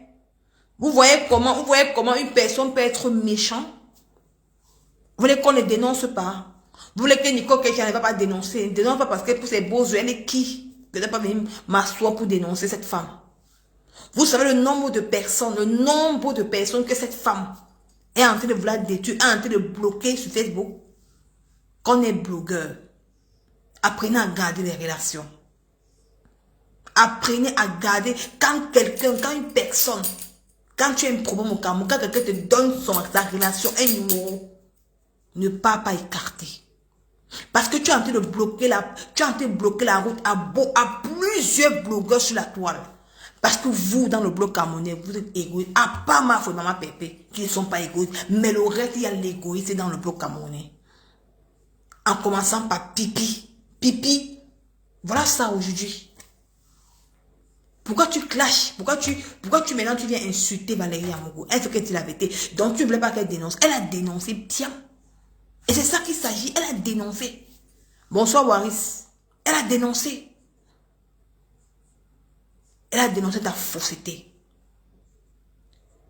Vous voyez comment une personne peut être méchante. Vous voulez qu'on ne dénonce pas? Vous voulez que Nicole Ketia ne va pas dénoncer? Ne dénonce pas parce que pour ses beaux yeux, elle est qui? Je ne vais pas venir m'asseoir pour dénoncer cette femme. Vous savez le nombre de personnes que cette femme est en train de vouloir détruire, est en train de bloquer sur Facebook. Quand on est blogueur, apprenez à garder les relations. Apprenez à garder quand une personne Quand tu as un problème au Cameroun, quand quelqu'un te donne sa relation, un numéro, ne pas écarter. Parce que tu es en train de bloquer la route à plusieurs blogueurs sur la toile. Parce que vous, dans le bloc camerounais, vous êtes égoïste. À part ma foi, maman Pépé, qui ne sont pas égoïstes. Mais le reste, il y a l'égoïsme dans le bloc camerounais. En commençant par Pipi. Pipi, voilà ça aujourd'hui. Pourquoi tu clashes? Pourquoi tu maintenant tu viens insulter Valérie Amogo? Elle fait que tu la vérité. Donc tu ne voulais pas qu'elle dénonce. Elle a dénoncé bien. Et c'est ça qu'il s'agit. Elle a dénoncé. Bonsoir Waris. Elle a dénoncé. Elle a dénoncé ta fausseté.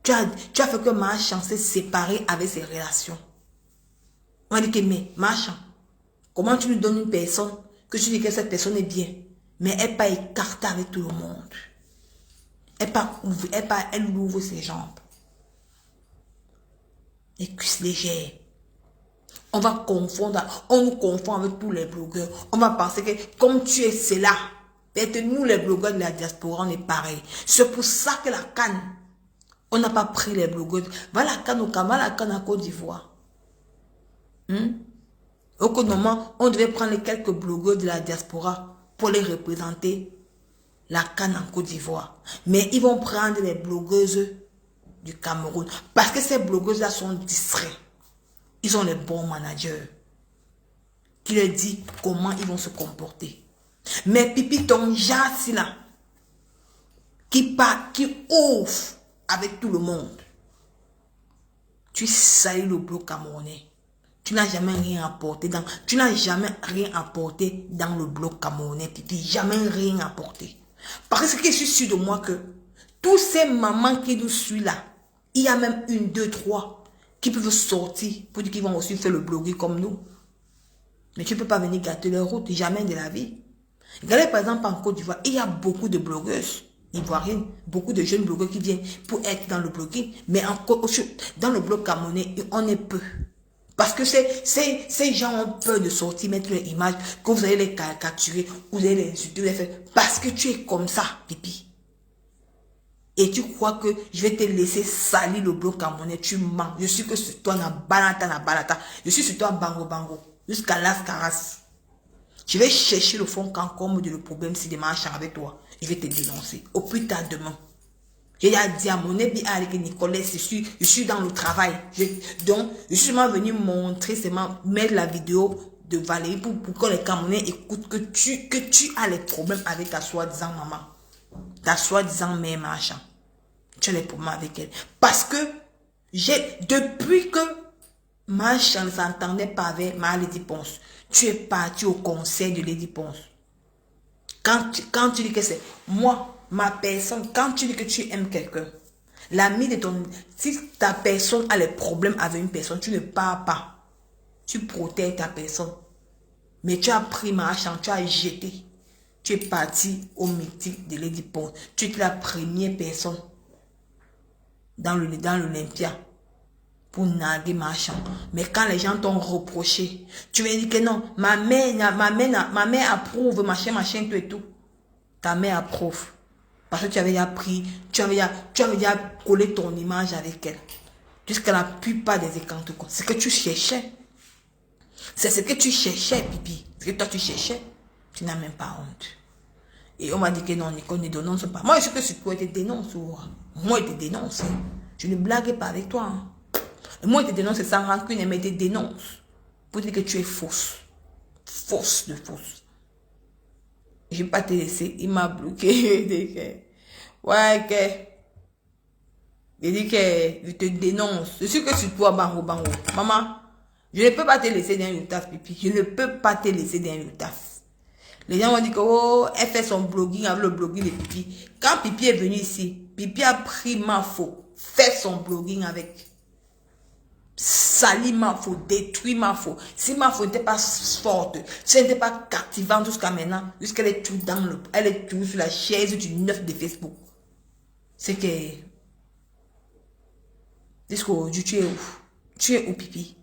Tu as fait que Marchand s'est séparé avec ses relations. On a dit que mais Marchand, comment tu lui donnes une personne que tu dis que cette personne est bien, mais elle n'est pas écartée avec tout le monde. Elle ouvre ses jambes. Les cuisses légères. On nous confond avec tous les blogueurs. On va penser que comme tu es cela, peut-être nous les blogueurs de la diaspora, on est pareil. C'est pour ça que la canne, on n'a pas pris les blogueurs. Va la canne au Cameroun, la canne à Côte d'Ivoire. Au moment, on devait prendre les quelques blogueurs de la diaspora pour les représenter la canne en Côte d'Ivoire. Mais ils vont prendre les blogueuses du Cameroun. Parce que ces blogueuses-là sont distraits. Ils ont les bons managers qui leur disent comment ils vont se comporter. Mais Pipi, ton jassi là, qui ouvre avec tout le monde, tu salis le bloc camerounais. Tu n'as jamais rien apporté dans le bloc camerounais, Pipi. Jamais rien apporté. Parce que je suis sûr de moi que tous ces mamans qui nous suivent là, il y a même 1, 2, 3 qui peuvent sortir pour dire qu'ils vont aussi faire le bloguer comme nous. Mais tu ne peux pas venir gâter leur route, jamais de la vie. Regardez par exemple en Côte d'Ivoire, il y a beaucoup de blogueuses ivoiriennes, beaucoup de jeunes blogueurs qui viennent pour être dans le blogging. Mais dans le blog camerounais, on est peu. Parce que ces gens ont peur de sortir, mettre leur image, que vous allez les caricaturer, vous allez les insulter, vous allez faire. Parce que tu es comme ça, Pipi. Et tu crois que je vais te laisser salir le bloc camerounais, tu mens. Je suis que sur toi, na balata. Je suis sur toi, bango. Jusqu'à Las Caras. Je vais chercher le fond quand comme de le problème si démarche avec toi. Je vais te dénoncer. Au plus tard demain. J'ai dit à mon ami avec Nicolas, je suis dans le travail. Donc, je suis seulement venu montrer, seulement mettre la vidéo de Valérie pour que les Camerounais écoutent que tu as les problèmes avec ta soi-disant maman. Ta soi-disant mère machin. Tu as les problèmes avec elle. Parce que depuis que Machin ne s'entendait pas avec ma Lady Ponce, tu es parti au conseil de Lady Ponce. Quand tu dis que c'est moi, ma personne, quand tu dis que tu aimes quelqu'un, l'ami de ton... Si ta personne a les problèmes avec une personne, tu ne pars pas. Tu protèges ta personne. Mais tu as pris Machin, tu as jeté. Tu es parti au meeting de Lady Ponce. Tu es la première personne dans l'Olympia pour narguer Machin. Mais quand les gens t'ont reproché, tu m'as dit que non, ma mère approuve, machin, tout et tout. Ta mère approuve. Parce que tu avais déjà pris, tu avais déjà collé ton image avec elle. Jusqu'à la plupart des écrans. C'est ce que tu cherchais. C'est ce que tu cherchais, Pipi. Ce que toi tu cherchais. Tu n'as même pas honte. Et on m'a dit que non, Nicole ne dénonce pas. Moi, je sais que si toi, tu dénonces. Moi, je te dénonce. Je ne blague pas avec toi. Hein. Moi, je te dénonce sans rancune, mais je te dénonce. Pour dire que tu es fausse. Fausse de fausse. Je ne vais pas te laisser. Il m'a bloqué. Ouais, que. Il dit que je te dénonce. Je suis que sur toi, bango. Maman, je ne peux pas te laisser dans le taf, Pipi. Je ne peux pas te laisser dans le taf. Les gens vont dire que oh, elle fait son blogging avec le blogging de Pipi. Quand Pipi est venu ici, Pipi a pris Mafo, fait son blogging avec. Sali Mafo, détruit Mafo. Si Mafo n'était pas forte, si elle n'était pas captivante jusqu'à maintenant, jusqu'elle est tout elle est tout sur la chaise du 9 de Facebook. C'est que, jusqu'aujourd'hui, tu es où, Pipi?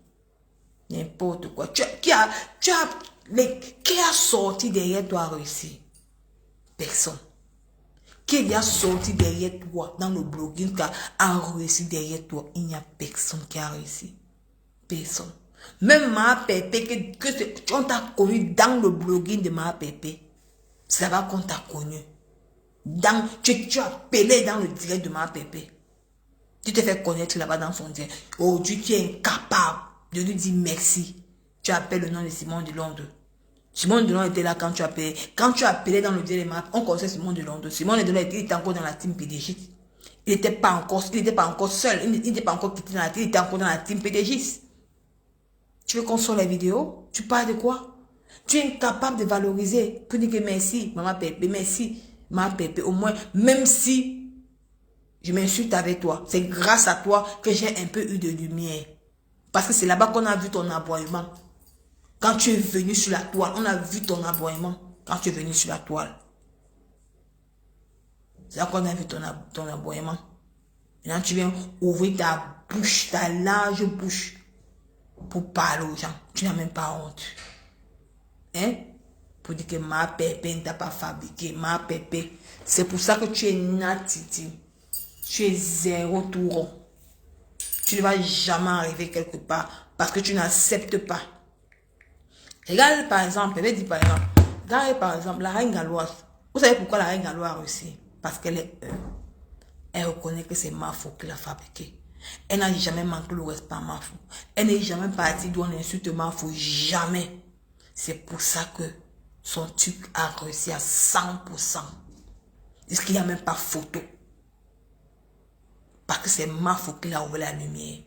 N'importe quoi. Qui a sorti derrière toi réussi? Personne. qui est déjà sorti derrière toi dans le blogging, qui a réussi derrière toi? Il n'y a personne qui a réussi. Personne. Même Ma Pépé, on t'a connu dans le blogging de Ma Pépé. C'est là-bas qu'on t'a connu. Tu as appelé dans le direct de Ma Pépé. Tu t'es fait connaître là-bas dans son direct. Aujourd'hui, tu es incapable de lui dire merci. Tu appelles le nom de Simon Delonde. Simon Delonde était là quand tu appelais. Quand tu appelais dans le direct de Ma Pépé, on connaissait Simon Delonde. Simon Delonde était encore dans la team PDG. Il n'était pas encore seul. Il n'était pas encore quitté dans la team. Il était encore dans la team PDG. Tu veux qu'on sorte la vidéo? Tu parles de quoi? Tu es incapable de valoriser. Pour dire que merci, Maman Pépé, merci, Maman Pépé. Au moins, même si je m'insulte avec toi, c'est grâce à toi que j'ai un peu eu de lumière. Parce que c'est là-bas qu'on a vu ton aboiement. Quand tu es venu sur la toile, on a vu ton aboiement. Quand tu es venu sur la toile. C'est là qu'on a vu ton aboiement. Maintenant, tu viens ouvrir ta bouche, ta large bouche, pour parler aux gens. Tu n'as même pas honte. Hein? Pour dire que Ma Pépé ne t'a pas fabriqué. Ma Pépé. C'est pour ça que tu es natiti. Tu es zéro tout rond. Tu ne vas jamais arriver quelque part parce que tu n'acceptes pas. Regarde par exemple, je vais dire par exemple, regarde par exemple la reine galloise. Vous savez pourquoi la reine galloise a réussi? Parce qu'elle est elle reconnaît que c'est Mafo qui l'a fabriqué. Elle n'a jamais manqué le respect à Mafo. Elle n'est jamais partie d'où on insulte Mafo. Jamais. C'est pour ça que son truc a réussi à 100%. Est-ce qu'il n'y a même pas photo? Parce que c'est Mafo qui l'a ouvert la lumière.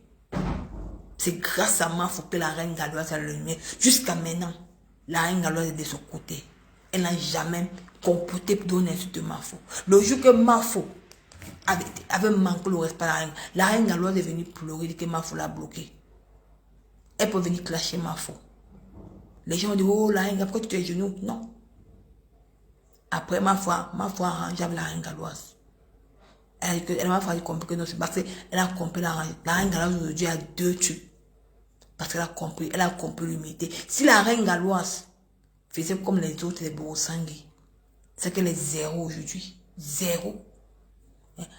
C'est grâce à Mafo que la reine galloise a la lumière. Jusqu'à maintenant, la reine galloise est de son côté. Elle n'a jamais comporté pour donner insulte de Mafo. Le jour que Mafo avait manqué le respect à la reine galloise est venue pleurer que Mafo l'a bloqué. Elle peut venir clasher Mafo. Les gens disent, oh la reine, pourquoi tu t'es genoux? Non. Après Mafo a arrangé avec la reine galloise. Elle m'a fallu comprendre que non, c'est parce qu'elle a compris la reine galloise aujourd'hui a 2 tubes. Parce qu'elle a compris l'humilité. Si la reine galloise faisait comme les autres, les Borosangui, c'est qu'elle est zéro aujourd'hui. Zéro.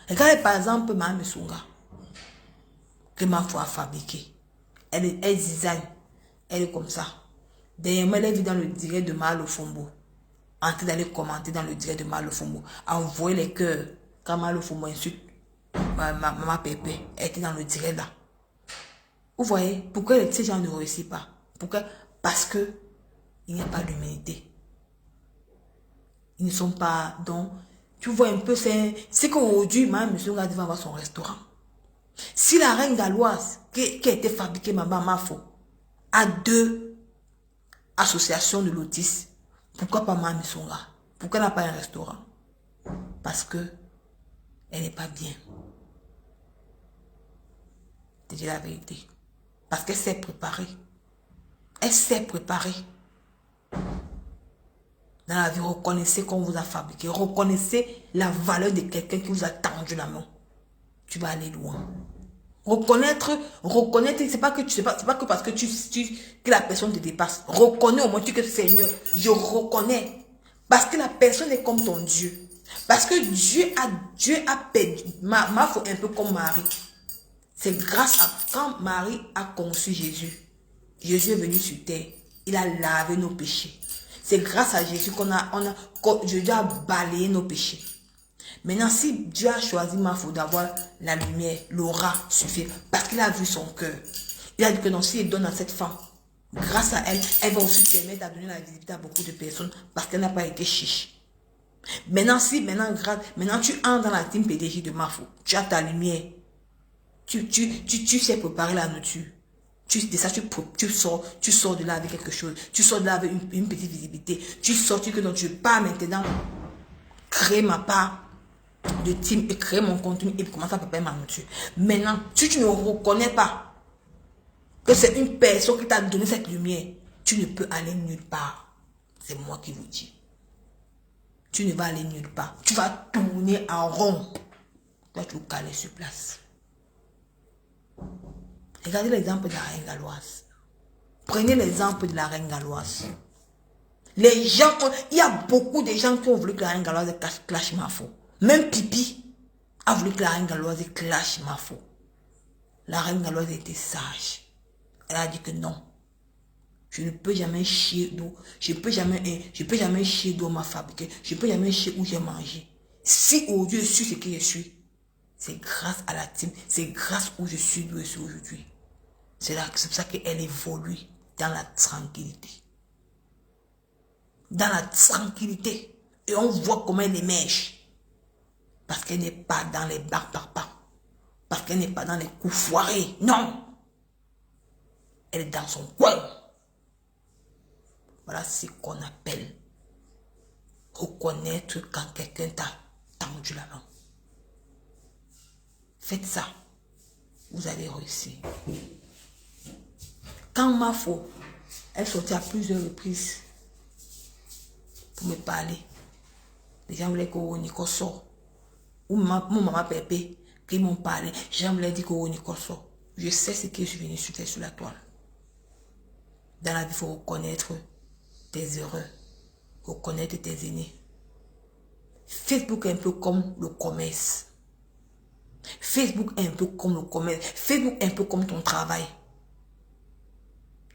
Regardez par exemple Mme Sunga, que Mafo a fabriqué. Elle design. Elle est comme ça. Dernièrement, elle est venue dans le direct de Malofombo. En train d'aller commenter dans le direct de Malofombo. Envoyer les cœurs. Quand Malofombo insulte Maman Pépé, elle était dans le direct là. Vous voyez, pourquoi ces gens ne réussissent pas? Pourquoi? Parce que il n'y a pas d'humanité. Ils ne sont pas donc. Tu vois un peu, c'est qu'aujourd'hui, Mme Sunga devait avoir son restaurant. Si la reine galloise, qui a été fabriquée, Mme Mafo, a 2 associations de lotis, pourquoi pas Mme Sunga? Pourquoi elle n'a pas un restaurant? Parce que elle n'est pas bien. C'est la vérité. Parce qu'elle s'est préparée. Elle s'est préparée. Dans la vie, reconnaissez qu'on vous a fabriqué. Reconnaissez la valeur de quelqu'un qui vous a tendu la main. Tu vas aller loin. Reconnaître, c'est pas que parce que que la personne te dépasse. Reconnais au moins que Seigneur, je reconnais. Parce que la personne est comme ton Dieu. Parce que Dieu a perdu. Mafo un peu comme Marie. C'est grâce à quand Marie a conçu Jésus. Jésus est venu sur terre. Il a lavé nos péchés. C'est grâce à Jésus que Dieu a balayé nos péchés. Maintenant, si Dieu a choisi Mafo d'avoir la lumière, l'aura suffit. Parce qu'il a vu son cœur. Il a dit que non, si il donne à cette femme, grâce à elle, elle va aussi permettre de donner la visibilité à beaucoup de personnes parce qu'elle n'a pas été chiche. Maintenant, maintenant tu entres dans la team PDG de Mafo. Tu as ta lumière. Tu sais préparer la nourriture. Tu sors de là avec quelque chose. Tu sors de là avec une petite visibilité. Tu sors que donc je pars maintenant créer ma part de team et créer mon contenu et commencer à préparer ma nourriture. Maintenant, si tu ne reconnais pas que c'est une personne qui t'a donné cette lumière, tu ne peux aller nulle part. C'est moi qui vous dis. Tu ne vas aller nulle part. Tu vas tourner en rond. Toi, tu vas caler sur place. Regardez l'exemple de la reine galloise. Prenez l'exemple de la reine galloise. Les gens, il y a beaucoup de gens qui ont voulu que la reine galloise clash Mafo. Même Pipi a voulu que la reine galoise clash Mafo. La reine galoise était sage. Elle a dit que non. Je ne peux jamais chier d'eau. Je peux jamais chier d'eau m'a fabriqué. Je peux jamais chier où j'ai mangé. Si aujourd'hui je suis ce que je suis, c'est grâce à la team. C'est grâce où je suis d'où je suis aujourd'hui. C'est pour ça qu'elle évolue dans la tranquillité. Dans la tranquillité. Et on voit comment elle émerge. Parce qu'elle n'est pas dans les barres. Parce qu'elle n'est pas dans les coups foirés. Non. Elle est dans son coin. Voilà ce qu'on appelle reconnaître quand quelqu'un t'a tendu la main. Faites ça. Vous allez réussir. Quand Mafo, elle sortait à plusieurs reprises pour me parler. Les gens voulaient que Nico sort. Ou mon maman Pépé, qui m'ont parlé. Les gens voulaient dire que Nico sort. Je sais ce que je suis venu faire sur la toile. Dans la vie, il faut reconnaître tes erreurs. Reconnaître tes aînés. Facebook est un peu comme le commerce. Facebook est un peu comme le commerce. Facebook est un peu comme ton travail.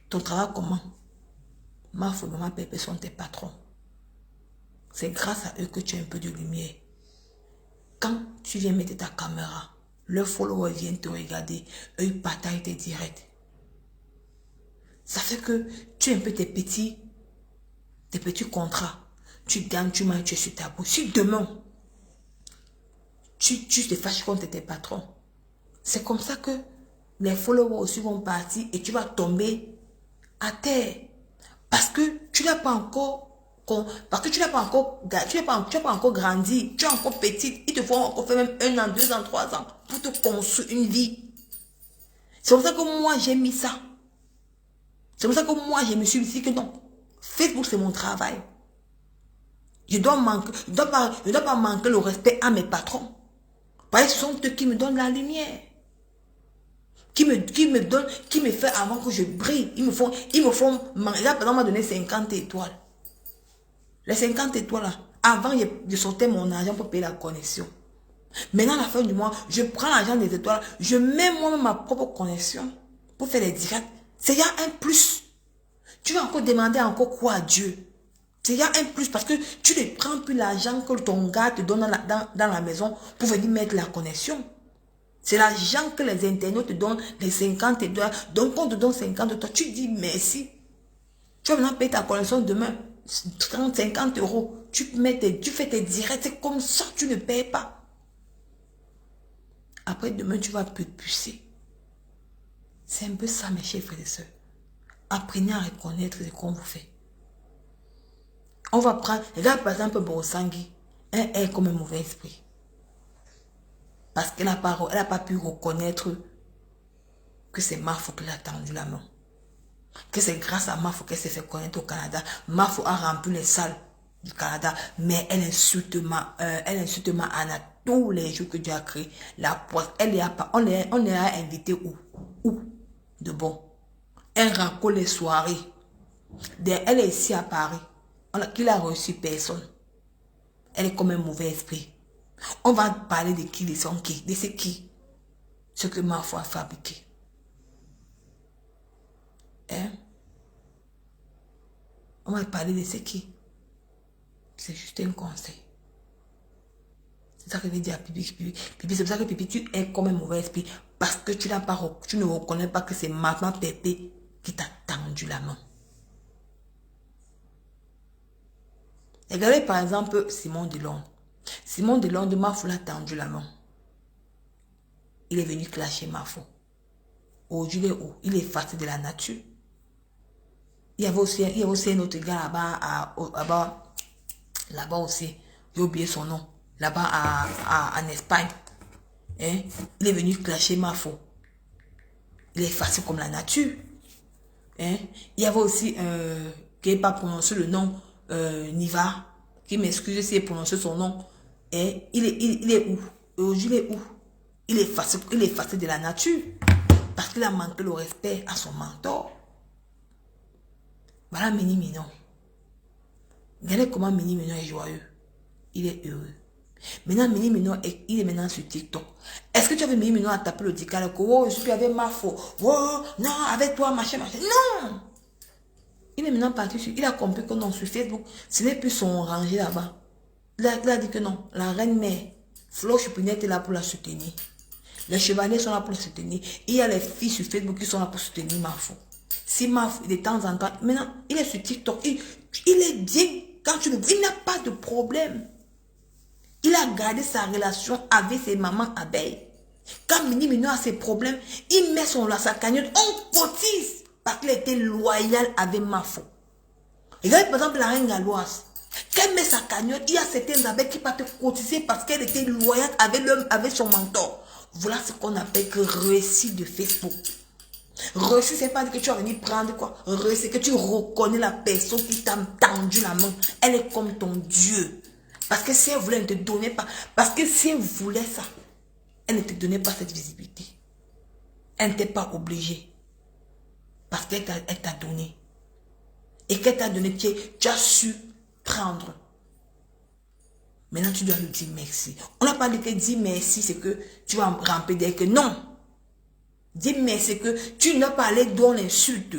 Ton travail comment? Mafo, maman, Pépé sont tes patrons. C'est grâce à eux que tu as un peu de lumière. Quand tu viens mettre ta caméra, leurs followers viennent te regarder, eux ils partagent tes directs. Ça fait que tu as un peu tes petits contrats. Tu gagnes, tu manges, tu es sur ta peau. Si demain, tu te fâches contre tes patrons, c'est comme ça que les followers aussi vont partir et tu vas tomber à terre. Parce que tu n'as pas encore grandi, tu es encore petite, il te faut encore faire même 1 an, 2 ans, 3 ans pour te construire une vie. C'est pour ça que moi j'ai mis ça. C'est pour ça que moi je me suis dit que non, Facebook c'est mon travail. Je ne dois pas manquer le respect à mes patrons. Parce que ce sont eux qui me donnent la lumière. Qui me fait avant que je brille. Ils me font, là, par exemple, m'a donné 50 étoiles. Les 50 étoiles là, avant, je sortais mon argent pour payer la connexion. Maintenant, à la fin du mois, je prends l'argent des étoiles, je mets moi-même ma propre connexion pour faire les directs. C'est déjà un plus. Tu vas encore demander encore quoi à Dieu? C'est déjà un plus parce que tu ne prends plus l'argent que ton gars te donne dans la maison pour venir mettre la connexion. C'est l'argent que les internautes te donnent, les 50 $. Donc, on te donne 50 $, tu dis merci. Tu vas maintenant payer ta connexion demain, 30, 50 €. Tu fais tes directs, c'est comme ça, tu ne payes pas. Après, demain, tu vas plus te pucer. C'est un peu ça, mes chers frères et sœurs. Apprenez à reconnaître ce qu'on vous fait. On va prendre, regarde par exemple Borosangui, elle est comme un mauvais esprit. Parce qu'elle n'a pas pu reconnaître que c'est Mafo qui l'a tendu la main. Que c'est grâce à Mafo qu'elle s'est fait connaître au Canada. Mafo a rempli les salles du Canada, mais elle insulte Anna tous les jours que Dieu a créé. La poisse, on les a invités où? De bon. Elle raconte les soirées. Elle est ici à Paris. Qu'il a reçu personne. Elle est comme un mauvais esprit. On va parler de qui, de son qui, de c'est qui. Ce que Mafo a fabriqué. Hein? On va parler de c'est qui. C'est juste un conseil. C'est ça que je veux dire à Pipi. Pipi, c'est pour ça que Pipi, tu es comme un mauvais esprit. Parce que tu ne reconnais pas que c'est maman Pépé qui t'a tendu la main. Regardez par exemple Simon Delon. Simon Delon de Mafo l'a tendu la main. Il est venu clasher Mafo. Aujourd'hui, il est où? Il est fatigué de la nature. Il y avait aussi un autre gars là-bas aussi. J'ai oublié son nom. Là-bas en Espagne. Hein? Il est venu clasher Mafo. Il est facile comme la nature. Hein? Il y avait aussi, qui n'a pas prononcé le nom, Niva, qui m'excuse si j'ai prononcé son nom. Hein? Il est où? Aujourd'hui, il est où? Il est facile de la nature. Parce qu'il a manqué le respect à son mentor. Voilà Mini Minon. Regardez comment Mini Minon est joyeux. Il est heureux. Maintenant, Mini Mignon, il est maintenant sur TikTok. Est-ce que tu as vu Mini Mignon à taper le décalage? Oh, je suis avec ma faux. Oh, non, avec toi, machin, machin. Non! Il est maintenant parti sur... Il a compris que non, sur Facebook, ce n'est plus son rangé là-bas. Il a dit que non, la reine mère, Flo Choupinette est là pour la soutenir. Les chevaliers sont là pour la soutenir. Il y a les filles sur Facebook qui sont là pour soutenir Mafou. Si Mafou, de temps en temps, maintenant, il est sur TikTok. Il est bien. Quand tu le vois, il n'a pas de problème. Il a gardé sa relation avec ses mamans abeilles. Quand Mini Mignon a ses problèmes, il met sa cagnotte, on cotise parce qu'il était loyal avec Mafou. Regarde par exemple la reine galloise. Quand elle met sa cagnotte, il y a certaines abeilles qui partent cotiser parce qu'elle était loyale avec son mentor. Voilà ce qu'on appelle que réussite de Facebook. Réussite, c'est pas que tu vas venir prendre quoi. Réussite, c'est que tu reconnais la personne qui t'a tendu la main. Elle est comme ton Dieu. Parce que si elle voulait, elle ne te donnait pas. Parce que si elle voulait ça, elle ne te donnait pas cette visibilité. Elle n'était pas obligée. Parce qu'elle t'a donné. Et qu'elle t'a donné, tu as su prendre. Maintenant, tu dois lui dire merci. On n'a pas dit que dire merci, c'est que tu vas ramper derrière que non. Dis merci, c'est que tu n'as pas allé dans l'insulte.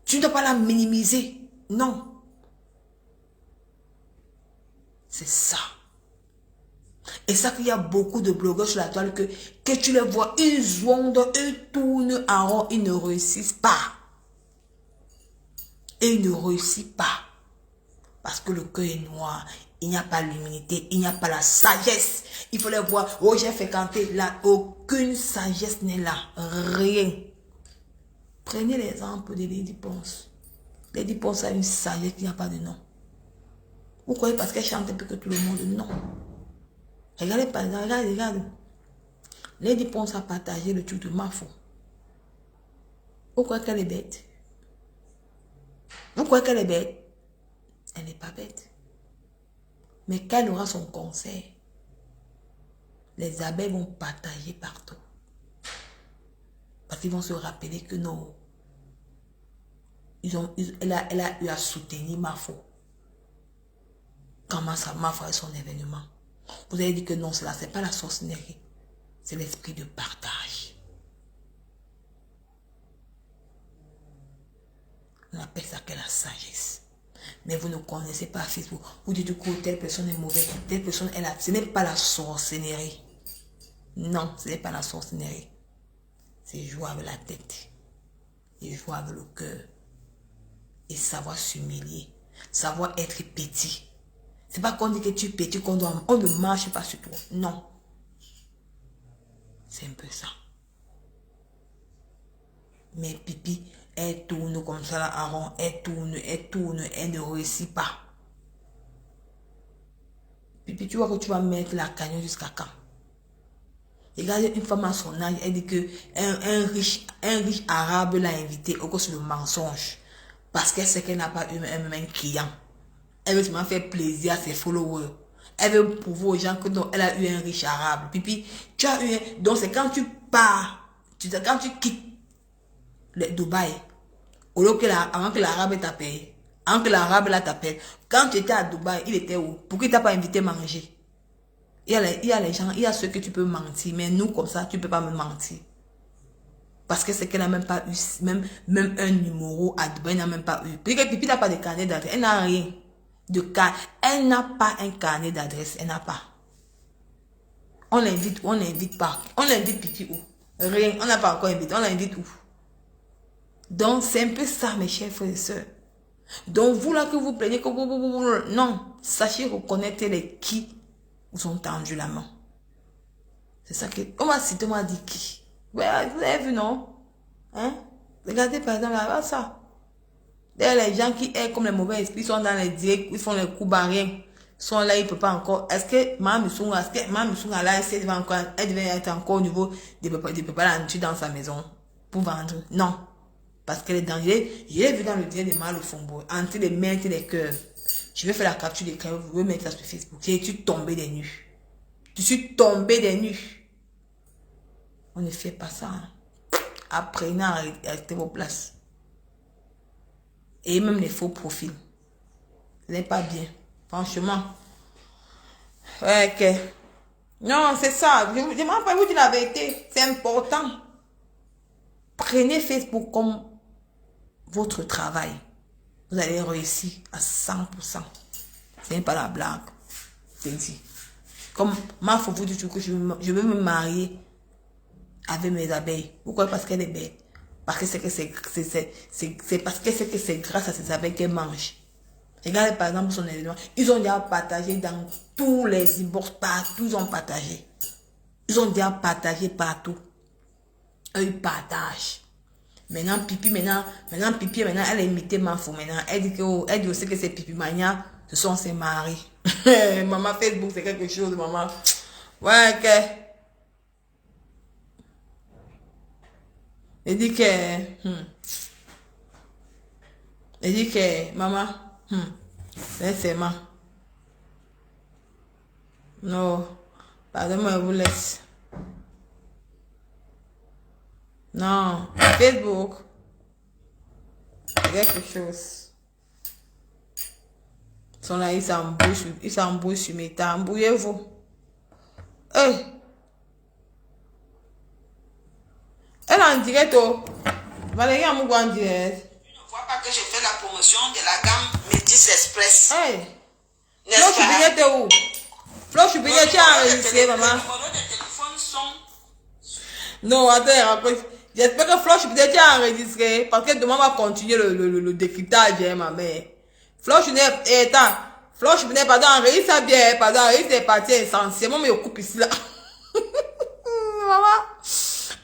Tu ne dois pas la minimiser. Non. C'est ça. Et ça qu'il y a beaucoup de blogueurs sur la toile que tu les vois, ils zondent, ils tournent en rond, ils ne réussissent pas. Et ils ne réussissent pas. Parce que le cœur est noir. Il n'y a pas l'humilité, il n'y a pas la sagesse. Il faut les voir. Oh, j'ai fréquenté là. Aucune sagesse n'est là. Rien. Prenez l'exemple de Lady Ponce. Lady Ponce a une sagesse qui n'a pas de nom. Vous croyez parce qu'elle chante un peu que tout le monde? Non. Regardez par exemple, regarde. Lady Ponce a partagé le truc de Mafou. Vous croyez qu'elle est bête? Vous croyez qu'elle est bête? Elle n'est pas bête. Mais quand elle aura son concert, les abeilles vont partager partout. Parce qu'ils vont se rappeler que non. Elle a eu à soutenir Mafou. Comment ça, Mafou a son événement. Vous avez dit que non, cela, c'est pas la sorcellerie. C'est l'esprit de partage. On appelle ça que la sagesse. Mais vous ne connaissez pas Facebook. Vous dites que telle personne est mauvaise, telle personne est là. Ce n'est pas la sorcellerie. Non, ce n'est pas la sorcellerie. C'est jouer avec la tête. Et jouer avec le cœur. Et savoir s'humilier. Savoir être petit. C'est pas qu'on dit que tu es petit, on ne marche pas sur toi. Non. C'est un peu ça. Mais Pipi, elle tourne comme ça là, en rond, elle tourne, elle ne réussit pas. Pipi, tu vois que tu vas mettre la cagnotte jusqu'à quand? Regardez une femme à son âge, elle dit que un riche arabe l'a invité au cause du mensonge. Parce qu'elle sait qu'elle n'a pas eu même un client. Elle veut seulement faire plaisir à ses followers. Elle veut prouver aux gens que non, elle a eu un riche arabe. Pipi, tu as eu un... Donc c'est quand tu pars, quand tu quittes le Dubaï, au lieu que avant que l'arabe t'appelle, avant que l'arabe là t'appelle, quand tu étais à Dubaï, il était où? Pourquoi il t'a pas invité à manger? Il y a les gens, il y a ceux que tu peux mentir, mais nous comme ça, tu ne peux pas me mentir. Parce que c'est qu'elle n'a même pas eu, même un numéro à Dubaï, elle n'a même pas eu. Pipi n'a pas de carnet d'adresse, elle n'a rien. Elle n'a pas un carnet d'adresse, elle n'a pas. On l'invite pas. On l'invite Pipi où? Rien, on n'a pas encore invité, on l'invite où? Donc c'est un peu ça mes chers frères et sœurs. Donc vous là que vous plaignez que non, sachez reconnaître les qui vous ont tendu la main. C'est ça que, on m'a cité, on m'a dit qui? Ouais, vous avez vu non? Hein? Regardez par exemple là, ça. D'ailleurs, les gens qui est comme les mauvais esprits sont dans les directs, ils font les coups barrières, sont là, ils ne peuvent pas encore. Est-ce que Mme Musunga là, elle devait être encore au niveau de préparer la nourriture dans sa maison pour vendre? Non. Parce qu'elle est dans, je l'ai vu dans le direct de Mal au Fombo, entre les mains et les cœurs. Je vais faire la capture d'écran, vous pouvez mettre ça sur Facebook. Je suis tombé des nues. Je suis tombé des nues. On ne fait pas ça. Hein. Apprenez à rester vos places. Et même les faux profils. Ce n'est pas bien. Franchement. Ouais, ok. Non, c'est ça. Je m'en vais vous dire la vérité. C'est important. Prenez Facebook comme votre travail. Vous allez réussir à 100%. Ce n'est pas la blague. C'est dit. Comme ma faut vous dire que je veux me marier avec mes abeilles. Pourquoi? Parce qu'elle est belle. Parce que c'est parce que c'est grâce à ces abeilles qu'elle mange. Regardez par exemple son événement. Ils ont déjà partagé dans tous les inbox, partout ils ont partagé. Ils ont déjà partagé partout. Ils partagent. Maintenant, Pipi, maintenant, elle a imité Mafou. Maintenant, elle dit aussi que c'est Pipi Mania, ce sont ses maris. Maman, Facebook, c'est quelque chose, maman. Ouais, ok. Elle dit que, maman, laissez-moi. Non, pardon-moi, je vous laisse. Non, Facebook, c'est quelque chose. Ils sont là, ils s'embrouillent sur mes temps. Embrouillez-vous. Hey. Elle est en direct, oh. Valérie Amougou en direct. Tu ne vois pas que je fais la promotion de la gamme Métis Express. Hey. Flo Choubinet, t'es où? Flo Choubinet, tu as enregistré, maman. Les numéros de téléphone sont... Non, attends, j'espère que Flo Choubinet, tu as enregistré. Parce que demain, on va continuer le décryptage, hein, ma mère. Flo Choubinet, attends. Flo Choubinet, pardon, enregistre ça bien, pardon, enregistre les parties essentielles. Moi, je coupe ici, là. Maman.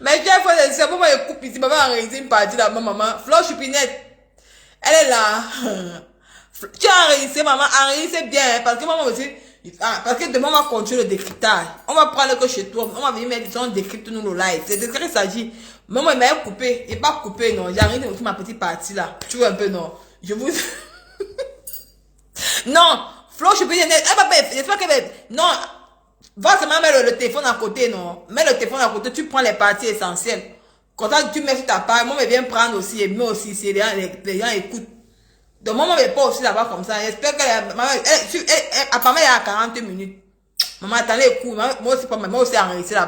Mais j'ai fait des moi, je coupe ici, maman, enregistre une partie là, maman. Flo Choubinet, elle est là. Tu as enregistré, maman, enregistre bien, parce que maman aussi, parce que demain on va continuer le décryptage. On va prendre que chez toi, on va venir mettre, on décrypte nous le live. C'est de ce qu'il s'agit. Maman, il m'a coupé, il n'est pas coupé, non. J'ai arrêté aussi ma petite partie là. Tu vois un peu, non. Je vous. Non, Flo, je peux dire, j'espère que, non, va seulement mettre le téléphone à côté, non. Mets le téléphone à côté, tu prends les parties essentielles. Quand tu mets sur ta page, moi, je viens prendre aussi, et moi aussi, si les gens écoutent. Donc, maman n'est pas aussi là-bas comme ça. J'espère que apparemment, il y a 40 minutes. Maman, attendez, écoute. Moi aussi, enregistré là-bas.